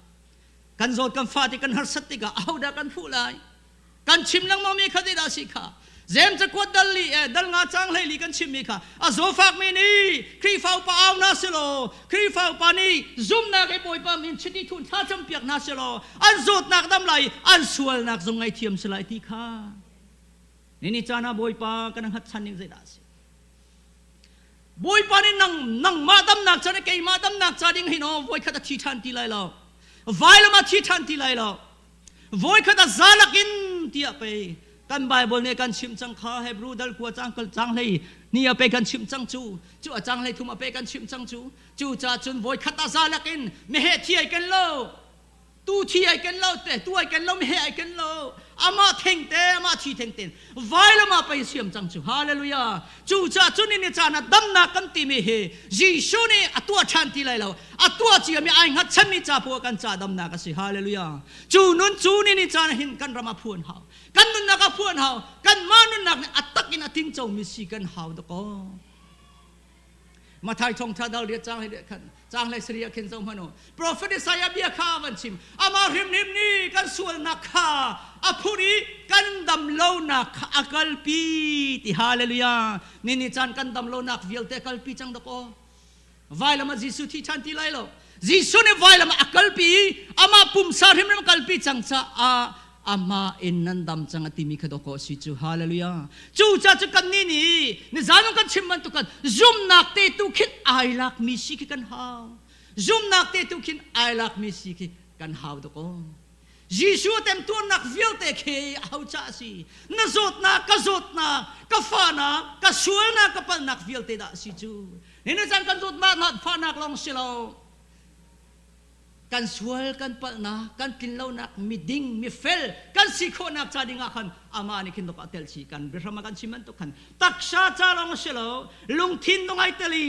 กันโจดกันฟาติกันหัดสติกะเอาดากันฟูลายกันชิมลังมามีคดีดาสิค่ะเจมจะกวดดัลงาจังเลยลีกันชิมมีค่ะอาโซฟากมีนี่ครีฟาวปาเอานาเซโลครีฟาวปานี่ซุ่มนักไอ้บอยปามินชิดิทุนท่าจำเปียกนาเซโลอันโจดนักดำไหลอันสวลนักทรงไอเทียมสลายที่ค่ะนี่จานาบอยปากันหัดชันนิ่งใจดาสิบอยปานี่นังมาดำนักจานี่เกยมาดำนักจาดิ่งให้น้องบอยขัดที่ทันที่ไรแล้วไว้ละมาที่ทันที่ไรแล้วบอยขัดซาลักินที่ไปกันไบเบิลเนี่ยกันชิมจังข้าให้บรูดัลกัวจังกัลจังเลยนี่ไปกันชิมจังจูจังเลยทุ่มไปกันชิมจังจูจ่าจุนบอยขัดซาลักินไม่เหตุที่ไอ้กันโลตู้ที่ไอ้กันโลแต่ตัวไอ้กันโลไม่เหตุไอ้กันโลอามาเทงเตอามาที่เทงเตไว้ละมาไปชิมจังจูฮาเลลูยาจูจ่าจุนนี่จานะดำนักกันตีไม่เหตุยิสุนี่ตัวชันที่ไรแล้วตัวจีมีไอ้งัดฉันมีจ่าพัวกันจ่าดำนักสิฮาเลลูยาจูนี่จานะหินกันรามาพูนเฮากันนุนนักพูนเฮากันมานุนนักอัตตกินทิ้งเจ้ามิสิกันเฮาตะโกมาไทยทงชาดาวเรียจ้างให้เด็กขันจ้างให้เสียขึ้นเจ้าพนุโปรเฟตไซยาเบียข้าวันชิมอามาริมนิมนี่กันส่วนนักข้าอาพูนี้กันดำโลนักอักลปีที่ฮาเลลูยานี่จานกันดำโลนักวิลเตอักลปีจังตะโกไว้ละมายิสุที่ชันที่ไรแล้วยิสุนี่ไว้ละมาอักลปีอามาปุ่มสาริมนักอักลปีจังซาอามาอินนันดำจังติมีขดโกสิจูฮาเลลูยาจูจ่าจุกันนี่จานุกันชิมมันตุกันซุ่มนักเตตุคิดไอลักมิสิกันฮาวซุ่มนักเตตุคิดไอลักมิสิกันฮาวตะโกยิสุเต็มตัวนักวิลเตเคเอาจ่าสินจดนักกะจดนักกะฟานักกะชวนนักกะปันนักวิลเตดาสิจูนี่จันกันจดนักฟานักลองสิโลกันสวลกันปะนะกันกินเหล้านักมีดิ้งมีเฟลกันสิโคนักจาดิงอาคันอามานี่คินตกอัตเตลชีกันเบรมากันชิมันตกขันตักชาจาลองเชลลุงทินตรงไอเตลี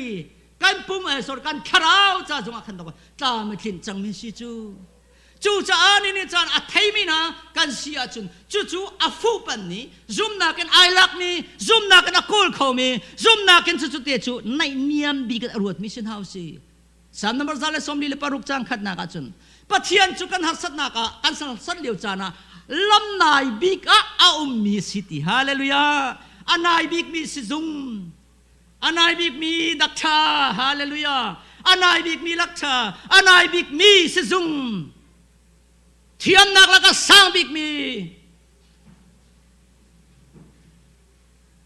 กันปุ่มสอกันคาราวจาจงอาคันตกตาไม่คินจังมิสิจูจาอันนี้จานอัตเทมินะกันเสียจูอาฟูปันนี้ซุ่มนักกันไอลักนี้ซุ่มนักกันอคูลเขามีซุ่มนักกันจุเตจูในเนียมบีกันอรวดมิสินเฮาซีสามนับซาเลสอมลีเลปารุกจังขัดนักจุนปัจเจียนจุกันหัสนักอันสันเลียวจานะลำนายบิกอาอุมมีสิติฮาเลลูยาอันนายบิกมีสิซุงอันนายบิกมีดักชาฮาเลลูยาอันนายบิกมีลักชาอันนายบิกมีสิซุงเทียมนักแล้วก็สร้างบิกมี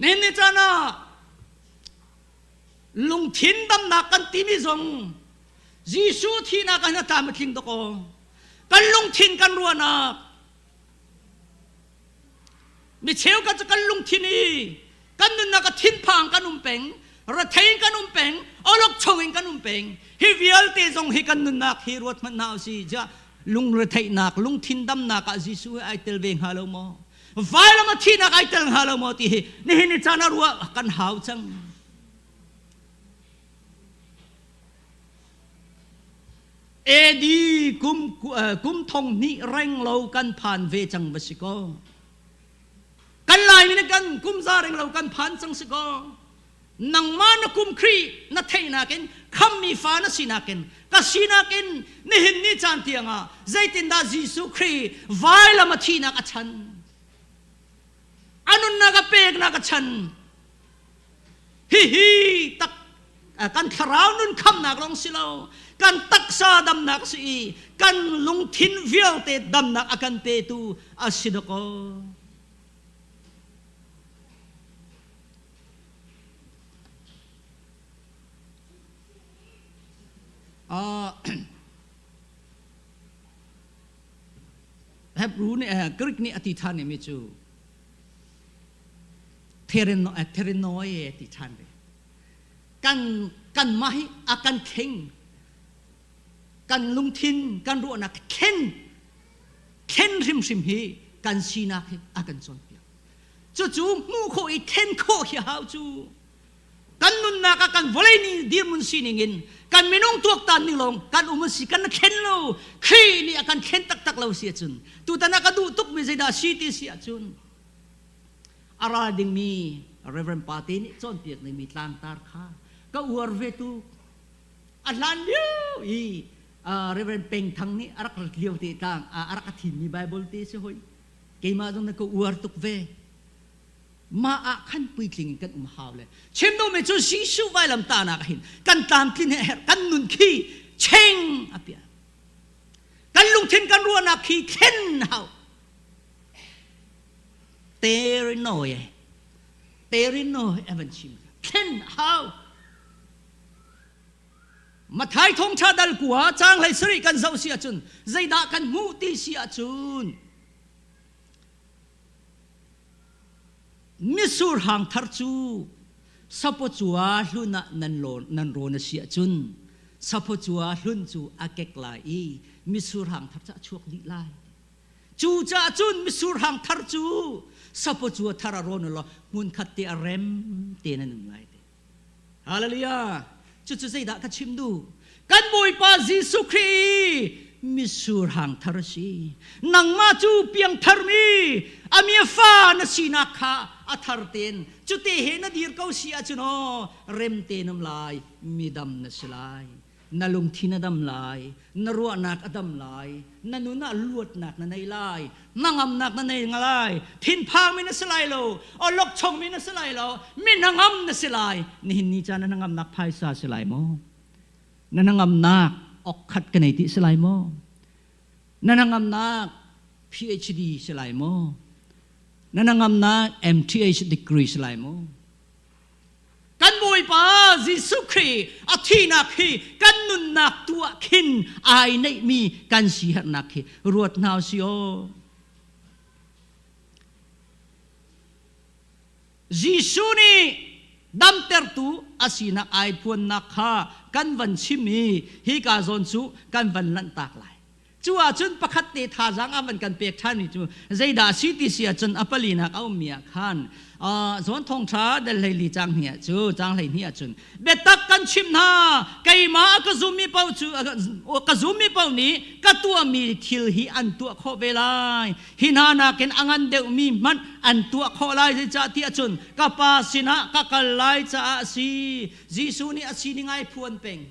นี่จานะลุงทินดำนักกันตีมิซงยิสุที่นักกันตามคิงตะโกกันลุงทินกันรัวนักมิเชลกันจะกันลุงทินีกันนุนนักทินพังกันเป่งระเทงกันเป่งอลกชงกันเป่งฮิวิลเตจงฮิกันนุนนักฮิรวดมันนาวซีจ้าลุงระเทงนักลุงทินดำนักยิสุไอเตลเวงฮาโลโมไฟละมาที่นักไอเตลฮาโลโมที่นี่จานารัวกันหาวจังเอดีกุมทงนี่แรงเรากันผ่านเวจังบสิโกกันลายมีกันกุมซาแรงเรากันผ่านจังสิโก นังมานะกุมครีนะเทนักินคำมีฟ้านะสีนักินก็สีนักินนี่หินนี่จันเตียงอ่ะใจตินดาจิสุครีไว้ละมาทีนักฉันanon nagapeg nakachan hi tak kan tharau nun kham nak long silaw kan taksa dam nak si kan lungthin vial te dam nak akan pe tu asidoko Hebrew ni Greek ni atithan ni mi chu Terenoi ti chan de kan mahi akan king kan lungthin kan ru nak ken rim hi kan sina akan son pia chu mu kho I ken kho hi hau chu kan nun na ka kan volai ni dir mun siningin kan minung tuak tan ni long kan umusi kan ken lo khi ni akan ken tak lo sia chun tu tanaka du tuk mi zeda city sia chun arading mi Reverend Patin chon piak ni mi tlang tar kha ka uar ve tu alan liu I Reverend Peng thang ni arak liu ti tang arak athin mi Bible ti se hoi ke ma dong na ko uar tuk ve ma a khan pui tling kan haw le chem do me chu si su vai lam ta na ka hin kan tam tin her kan nun khi cheng apia kan lung thin kan ruana khi khen haw Terino evanchim ken how mathai thong cha dal kwa chang lai sri kan zau sia chun zaida kan mu ti sia chun misur hang thar chu sapo chua hluna nan ro na sia chun sapo chua hlun chu akek lai misur hang thar cha chuak li lai chu cha chun misur hang thar chu sapo chu thara ron lo mun khatte arem te na nung lai te hallelujah chu sei da ka chim du kan boi pa Jesu Kri misur hang thar si nang ma chu piang thar mi amia fa na sina kha athar ten chu te he na dir kau sia chu no rem te nam lai midam na silai na lung thina dam lai na ruwa nak adam lai na nuna luot nak na nay lai nangam nak na nay ngalai thin phang mi na silai lo o lok chong mi na silai lo mi nangam na silai ni hin ni cha na nangam nak phai sa silai mo na nangam nak ok khat ka nei ti silai mo na nangam nak PhD silai mo na nangam nak MTH degree silai mo kan boi pa Jesu Kri athina khi kan nun nak tua khin ai nei mi kan si hat nak khi ruat naw sio Jesu ni dam ter tu asina ai puan nakha kan van chimi hi ka zon chu kan van lan tak lai chua chun pakhat te tha jang avan kan pek than ni chu zaida city sia chun apalina ka umia khan zon thong tha dal lai li chang hia chu chang lai hia chun betak kan chim na kai ma ka zumi pau chu ka zumi pau ni ka tua mi thil hi an tua kho velai hinana ken angan deu mi man an tua kho lai cha ti chun ka pa sina ka kal lai cha si Jesu ni asini ngai phuan peng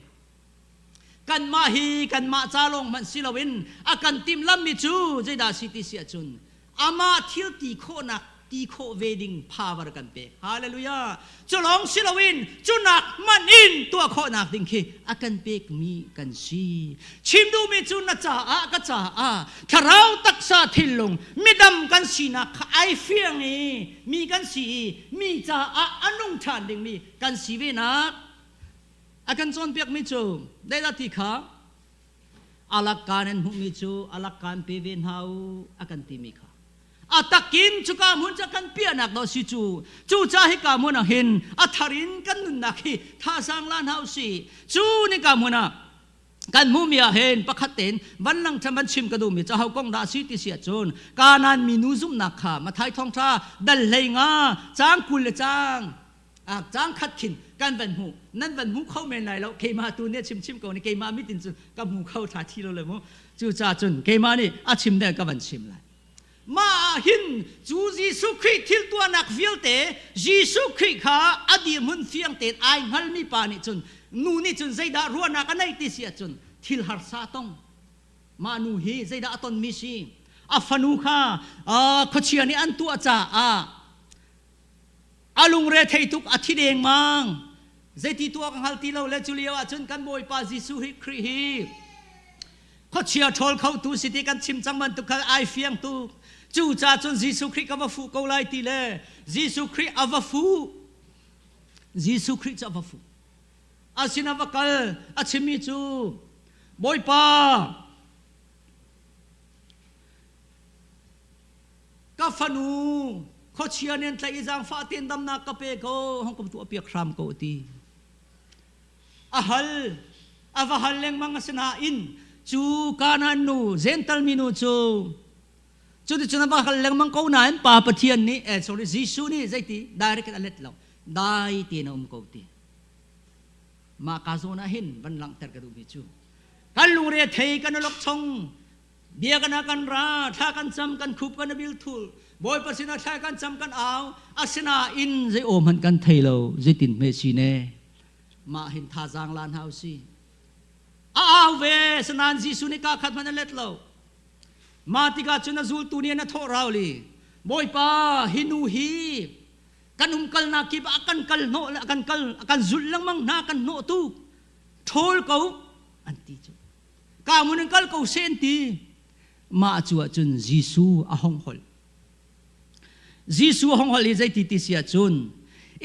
kan ma hi kan ma chalong man silawin akan tim lam mi chu jeda city sia chun ama thil ti kho nak ti kho wedding power kan pe hallelujah cholong silawin chunak manin tua kho nak ding khi akan pek mi kan si chimdu mi chu na cha a ka cha a tharau taksa thilung midam kan si na ai fiang ni mi kan si mi cha a anung than ding mi kan si we na akan chon piak mi chu dai da ti kha alakan en hu mi chu alakan pe ven hau akan ti mi kha atakin chuka mun cha kan pia nak do si chu cha hi ka mun hin atharin kan nun nak hi tha sang lan hau si chu ni ka mun kan mu mia hen pakhaten van lang chaman chim ka du mi cha hau kong da si ti sia chon kanan mi nu zum nak kha ma thai thong tha dal leinga chang kul le chang chang khat khin kan van hu nan van hu khau men lai lo ke ma tu ne chim chim ko ni ke ma mi tin chu ka mu khau tha thi lo le mo chu cha chun ke ma ni a chim de ka van chim lai มาหินจูจีสุคริทิลตัวนักวิลเตจีสุคริข้าอดีมุนเฟียงเตไอหัลมีปานิจุนนูนี่จุนใจดารัวนักนัยติเสียจุนทิลหาร์ซาตงมานูฮีใจดาตนมิชีอัฟนูข้าขเชียนี่อันตัวจ่าอาลุงเรทัยทุกอาทิตย์เองมังใจที่ตัวกังหัลตีเราเลจุเลียวจุนกันบอยปาจีสุฮิคริฮีขเชียทอลเขาตูสิติกันชิมจังมันตุกไอเฟียงตุกจู่จ้าจนจีสุคริกอวฟูเกาไลตีเลจีสุคริอวฟูจีสุคริจะอวฟูอาศินาวกัลอาชิมิจูบอยปากัฟนูขเชียเนี่ยใส่จางฟ้าเตียนดำนักกะเปโกห้องกับตัวเปียกครามโกตีอาฮัลอาวฮัลเลงมังสนาอินจูกานันนูเซนตัลมินูจูจุดที่นว่าเลงมังเขาหนายป่าปะเทียนนี่sorry จิสูนี่ใจตีได้เรื่องอะไรเราได้ตีนเขาตีมาคาโซนาหินบันลังเตอร์กระดูมิจูกันลุงเรียเทกันลกชงเบียกันกันราท่ากันจำกันคุบกันบิลทูลบอยปัสนาท่ากันจำกันเอาอาสนาอินใจโอมันกันเทโลใจตินเมชิเน่มาหินท่าจางลานเฮาซีเวสนานจิสูนี่กาขัดมันเล็ดเรามาติกาจุนซูลตูเนียนะทอราวลีบอยปาฮินูฮีกันกัลนากีบอากันกัลโนอากันกัลอากันจุลลังมังนากันโนตูทอลเขาอันตีจูกามุนกัลเขาเซนตีมาจัวจุนจิสูอาฮงฮอลจิสูอาฮงฮอลใจติติเสียจุน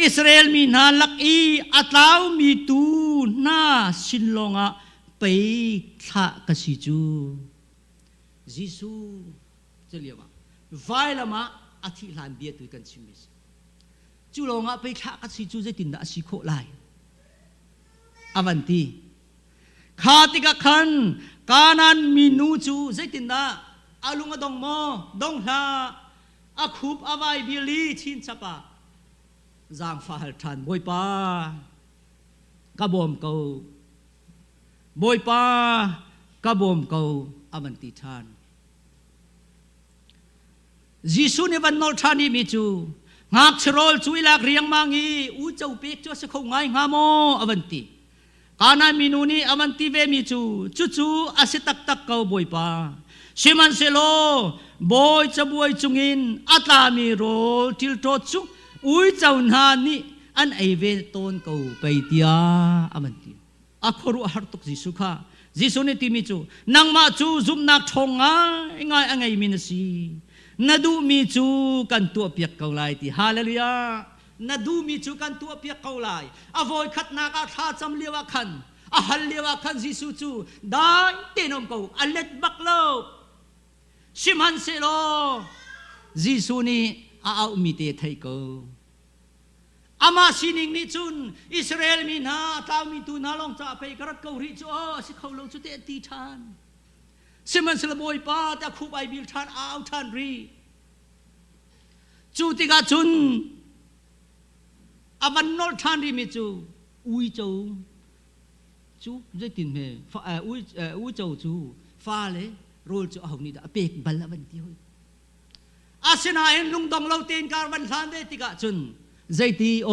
อิสราเอลมีนาลักอีอัตลาวมีตูนาสินลงะไปขะกสิจูจิสูจะเรียกว่าไฟละมาอาทิตย์ลานเบียตุกันชิมิสจูลงะไปขะกสิจูจะตินดาสิโคไลอวันตีขาติกะขันกานันมีนูจูจะตินดาอาลุงดงโมดงลาอาคูบอวัยบิลีชินชปาจางฟ้าหัลทันบอยปากระบอมเกาบอยปากระบอมเกาอวันติทานจิสูนี่วันนอลทานีมิจูงักชโรลจุยลักเรียงมังอีอูเจ้าเปีกจ้าสกงไงงาโมอวันติกานามินูนี่อวันติเวมิจูจูอาศิตักตักเกาบอยปาชิมันเซโลบอยจะบอยจุงินอัตลามิโรทิลโตจุอุยเจ้านานี่อันไอเวตนเกาไปเตียอวันติอาครุหัรตุกจิสุข้าจิสุนี่ติมิจูนังมาจูซุมนักทงไงไงมินสีนาดูมีจูกันตัวเปียกเกาไลตีฮาเลลูยานาดูมีจูกันตัวเปียกเกาไลอโวยขัดนักอาท่าจำเลียวขันอาฮัลเลียวขันจิสุจูได้เตนอมเกาอัลเลตบักโลชิมันเซโลจิสุนี่อามีเตไทเกาอามาสินิงนิจุนอิสราเอลมีนาตามีตูนาลองจ่าไปกระดเกาหลีจูสิเขาลงจุดเตตีทานสิมันสลบอยป้าแต่คูบไอบิลทานอ้าวทานรีจูติกาจุนอาวันนอลทานรีมิจูอุยจูจะตินเมอุยจูฟ้าเลยโรลจูเอานี่ดาเปกบัลละวันที่หอยอาเซนาเอ็นลุงดองเราเตียนการวันทานเดติกาจุนใจตีโอ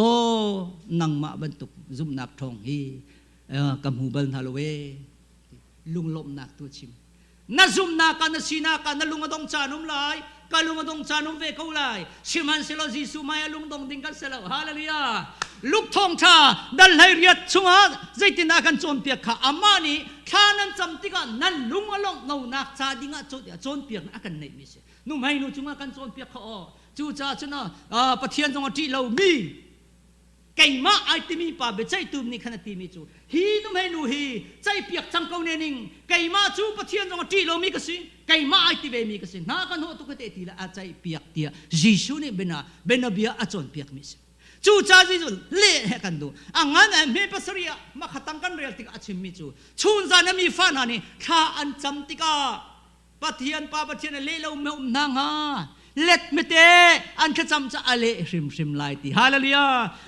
นังมาบรรทุกซุมนักทองฮีกำหูบัลทาโลเวลุงลมนักตัวชิมนาซุมนากันนาสีนากันนาลุงอดงจานุมไลกาลุงอดงจานุมเวกเอาไลชิมันเซโลจิสุมายลุงดงดิงกันเซโลฮาเลลูยาลูกทองชาดัลไฮเรียดชุงอาใจตินากันโจมเปียกข้าอามานีข้านั้นจำติกันนั่นลุงอลงนูนักชาดิงะโจมเปียกนักกันในมิเสนุ่มให้นุ่จุงอากันโจมเปียกข้าจูจ่าชนะปะเทียนจงอาที่เรามีไก่มาไอติมีป่าเบใจตุมนี่ขนาดตีมีจูฮีนุ่มให้นูฮีใจเปียกจังเกาเนนิงไก่มาจูปะเทียนจงอาที่เรามีกสิไก่มาไอติเวมีกสินากันหัวตุกเตตีละอาใจเปียกเตียจิชูนี่เบนาเบียอาจนเปียกมิสจูจ่าจิจูเละกันดูอ่างนั้นเมปัสเรียมาขัดตั้งกันเรียลติกอาชิมิจูชูนจานะมีฟ้านานี่ข้าอันจำติกาปะเทียนป่าปะเทียนเละเราเมื่อนางาเล็ดไม่เตะอันขจำจะอะไรริมไลตีฮาเลลูยา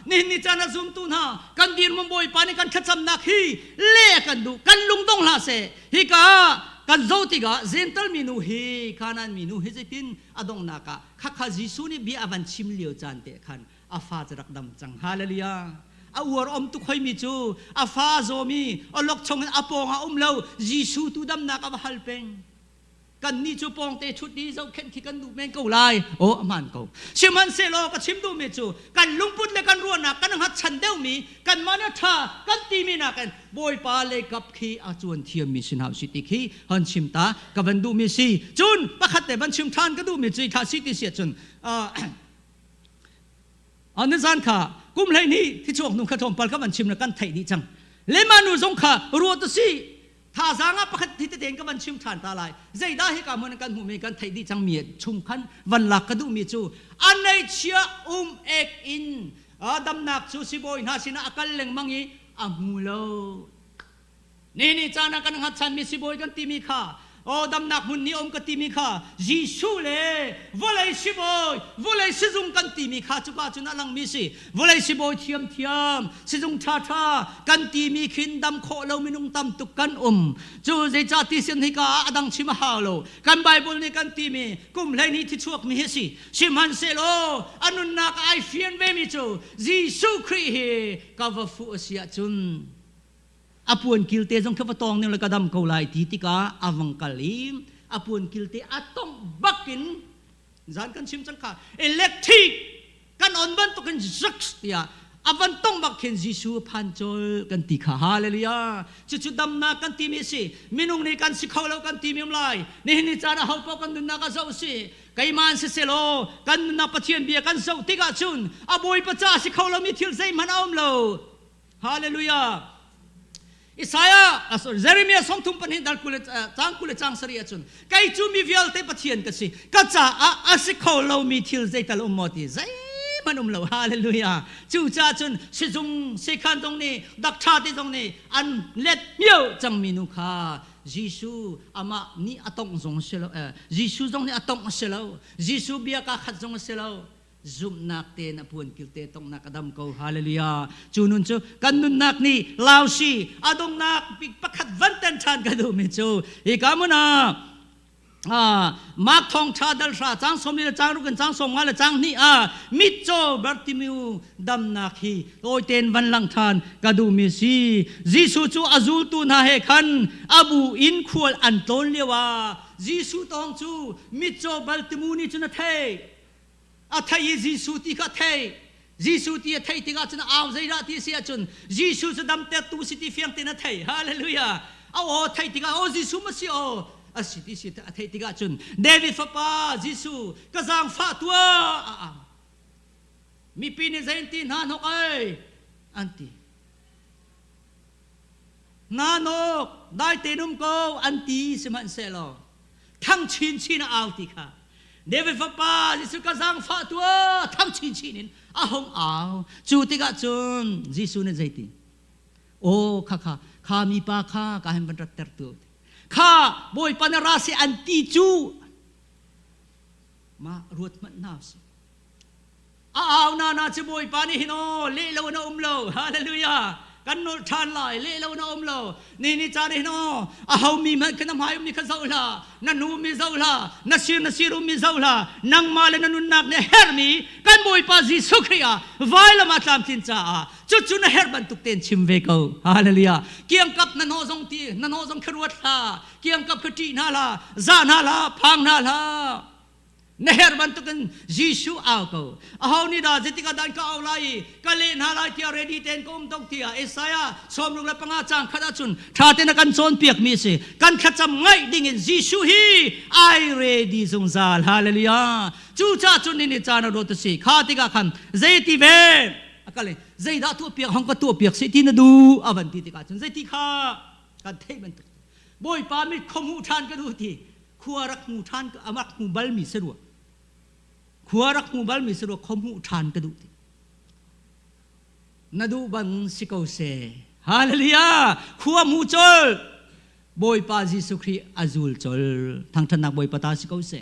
นี่จานะซุมตุนฮะกันดีนมุมบอยปานี่กันขจำนักฮีเล่กันดูกันลุงต้องลาเสฮิกา kan zo tiga zental minu hi kanan minu hi zetin adong naka khakha jisu ni bi avan chim lio chan te khan afa charak dam chang hallelujah awar om tu khoi mi chu afa zo mi olok chong aponga umlo jisu tu dam naka hal peng kan ni chu pong te chut ni zo khen ki kan du men ko lai o aman ko siman se lo ka chim du mi chu kan lungput le kan ruana kan hat chan deu mi kan mana tha kan ti mi na kan boy pa le kap khi a chuan thiam mi sin hau si ti khi han chim ta ka ban du mi si chun pakhat te ban chim than ka du mi chi tha si ti sia chun an zan kha kum lai ni thi chok nu kha thom pal ka ban chim na kan thai ni chang le manu zong kha ro to si thà rằng á bắt thì tên các bạn chim thản ta lại dây đá hết cả mọi người hùng mình thấy đi chẳng miệt chung khăn văn lạc cái đủ miệt chú anh ấy chia ek in đâm nạp chú si boy na xin akal leng mangi amulo nini chana kan hat chan mi si boy kan timi kha o đâm nạp mun ni cái timi kha Giêsu le volei si boy volei si dung kan timi kha chu pa chu na lang mi si volei si boy thiam si dung tha kan timi khin dam kho lo minung tam tuk kan chu zai cha ti sin hi ka adang chima ha lo kan bible ni kan timi kum lai ni thi chuak mi he si man se lo anun na ka ai fian ve mi chu Giêsu Christ he ka va fu sia chun apuan kilte jong khapa tong ne la kadam ko lai ti tika awang kalim apuan kilte atong bakin zan kan sim chang kha electric kan on ban to kan zaks ya avan tong bakin Giêsu phan chol kan ti kha hallelujah chu dam na kan ti mi si minung ni kan si kholo kan ti mi lai ni ni chana hau po kan dun na ka zo si kai man se selo kan na pathian bia kan zo tika chun aboi pacha si kholo mi thil sei man om lo hallelujah Isaiah, Jeremiah song tum panin dal kule chang sari achun. Kai chu mi vial te pathian kasi. Kacha asikho lo mi thil zai tal umoti. Zai man lo hallelujah. Chu cha chun sijung sekhan tong ni dak tha ti tong ni an let miao chang minu kha. Giêsu ama ni atong zong selo. Giêsu zong ni atong selo. Giêsu bia ka khat zong selo. Zoom nak te na puan kilte tong nakadam ko hallelujah chunun chu kanun nak ni lausi adong nak pakhat vantan chan ka du mi chu ikamuna mak thong cha dal sa chang som ni chang ru kan chang som nga la chang ni mit cho Bartimew dam nak hi oi ten van lang than ka du mi si Giêsu chu azul tu na he khan abu in khol an ton lewa Giêsu tong chu mit cho Bartimew ni chu na the athai Giêsu ti ka thei Giêsu ti thei ti ka chun aw zai ra ti sia chun Giêsu chu dam te tu si ti fiang ti na thei hallelujah aw thei ti ka o Giêsu ma si o asi ti si thei ti ka chun David fa pa Giêsu ka jang fa tua mi pi ni zain ti na nok ai anti na nok dai te num ko anti siman selo thang chin chin aw ti ka David fa pa Giêsu ka jang fa tua tham chin chinin ahong aw chu ti ka chun Giêsu ne zaiti o kha mi pa kha ka hem ban ter tu kha boy panara si anti chu ma ruat mat na si aw na chu boy pa ni hino le lo na umlo hallelujah kan no than lai le lo na umlo ni cha ni no ahaw mi man kan mai mi kha zaula na nu mi zaula na sir mi zaula nang male na nun nak ne her mi kan boy pa Giêsu Christ vai la ma tlam tin cha chu na her ban tuk ten chim ve ko hallelujah kiang kap na no zong khruat la kiang kap khati na la za na la phang na la Neher bantukan Giêsu aw ko ahaw ni da jetika dan ka aw lai kale na lai tia ready ten kom tok tia Isaiah som lu la panga chang khada chun thate na kan chon piak mi se kan khacham ngai ding in Giêsu hi I ready zong zal hallelujah chu cha chun ni cha na ro to si khati ka khan zaiti ve akale zai da tu piak hong ka tu piak se ti na du avanti ti ka chun zaiti kha kan thei ban boy pa mi khomu than ka du ti khuarak mu than ka amak mu bal mi se ru khuarak mu bal mi sero khomu than ka du nadu bang sikau se hallelujah khua mu chol boy pa Giêsu Christ azul chol thang than nak boy pata sikau se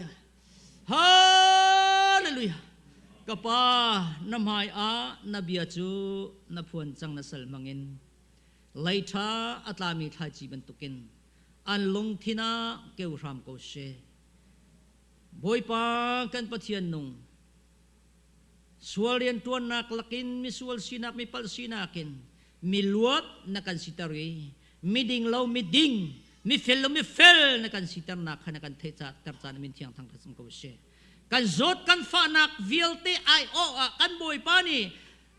Hallelujah Hallelujah Kapa namhai a nabia chu na phuan chang na sal mangin Laitha atlami thai chi bentukin an lung thina keu ram ko she Boipa kan pathian nung Sualian tuan nak lakin mi sual sinak mi pal sinakin mi luat na kan sitari mi ding lau mi ding mi fel na kan sitar nak na kan thecha tarchan min thiang thang thasam ko she kan zot kan fa nak vialte ai o kan boipa ni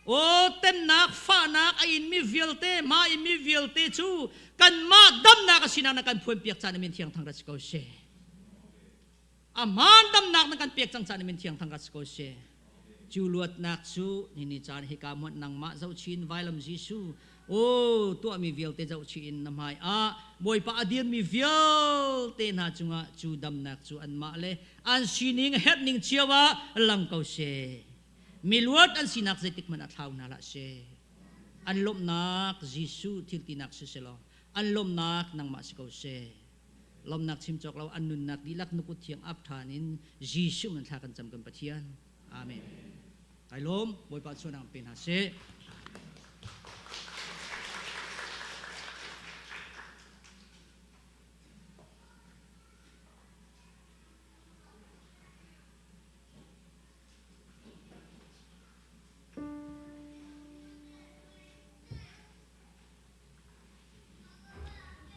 o tem nak fa nak ai in mi vialte ma in mi vialte chu kan ma dam na ka sinak na kan phuan piak chan min thiang thang ras ko she aman dam nak na kan piak chang chan min thiang thang ras ko she chu luat nak chu ni chan hi ka mot nang ma zau chin vailam jisu o to mi vialte zau chin namai a boy pa adien mi vialte na chunga chu dam nak chu an ma le an sining het ning chiawa lang kau she mi luat an sinak zetik man athau na la she an lom nak jisu thil ti nak se selo an lom nak nang ma se kau she lom nak chim chok lo an nun nak dilak nukut thiang ap thanin jisu man tha kan cham kan pathian amen ai lom boy pa chunang pin ha se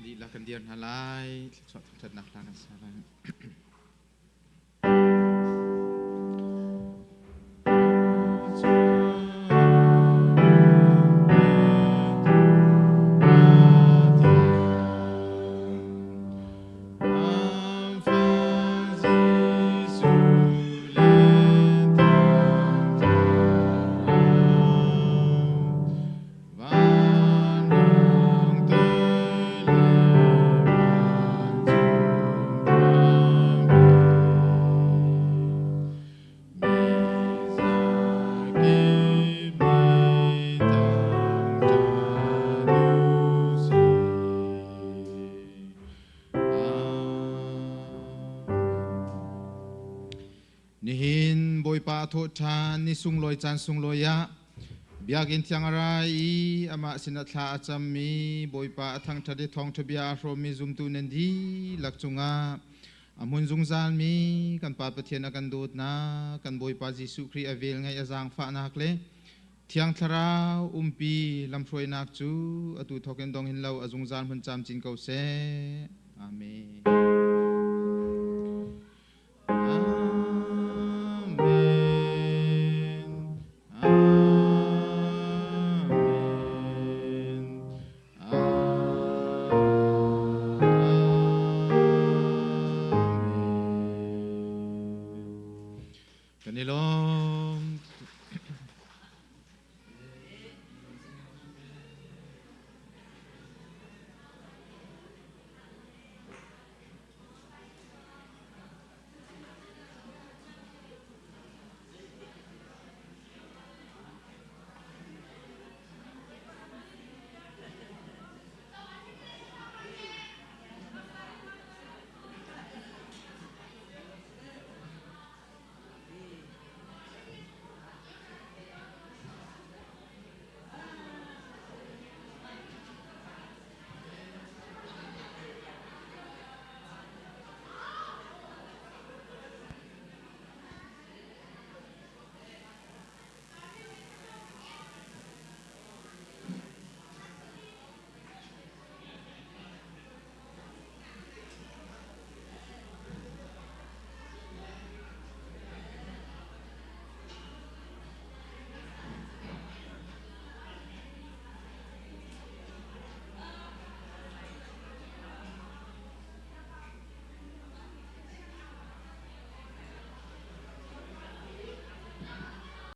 đi là cần điền hà lai chọn thật nặng là cần sao đây nihin boy pa tho chan ni sung loi chan sung loya biakin tiang arai ama sinatha achami boy pa athang thade thong thabia ro mi zum tu nendi lakchunga amun zung zan mi kan pa pathian kan dut na kan boy pa jisu khri avel ngai azang fa nak le thiang thara umpi lamthroi nak chu atu thoken dong hin lo azung zan hun cham chin ko se amen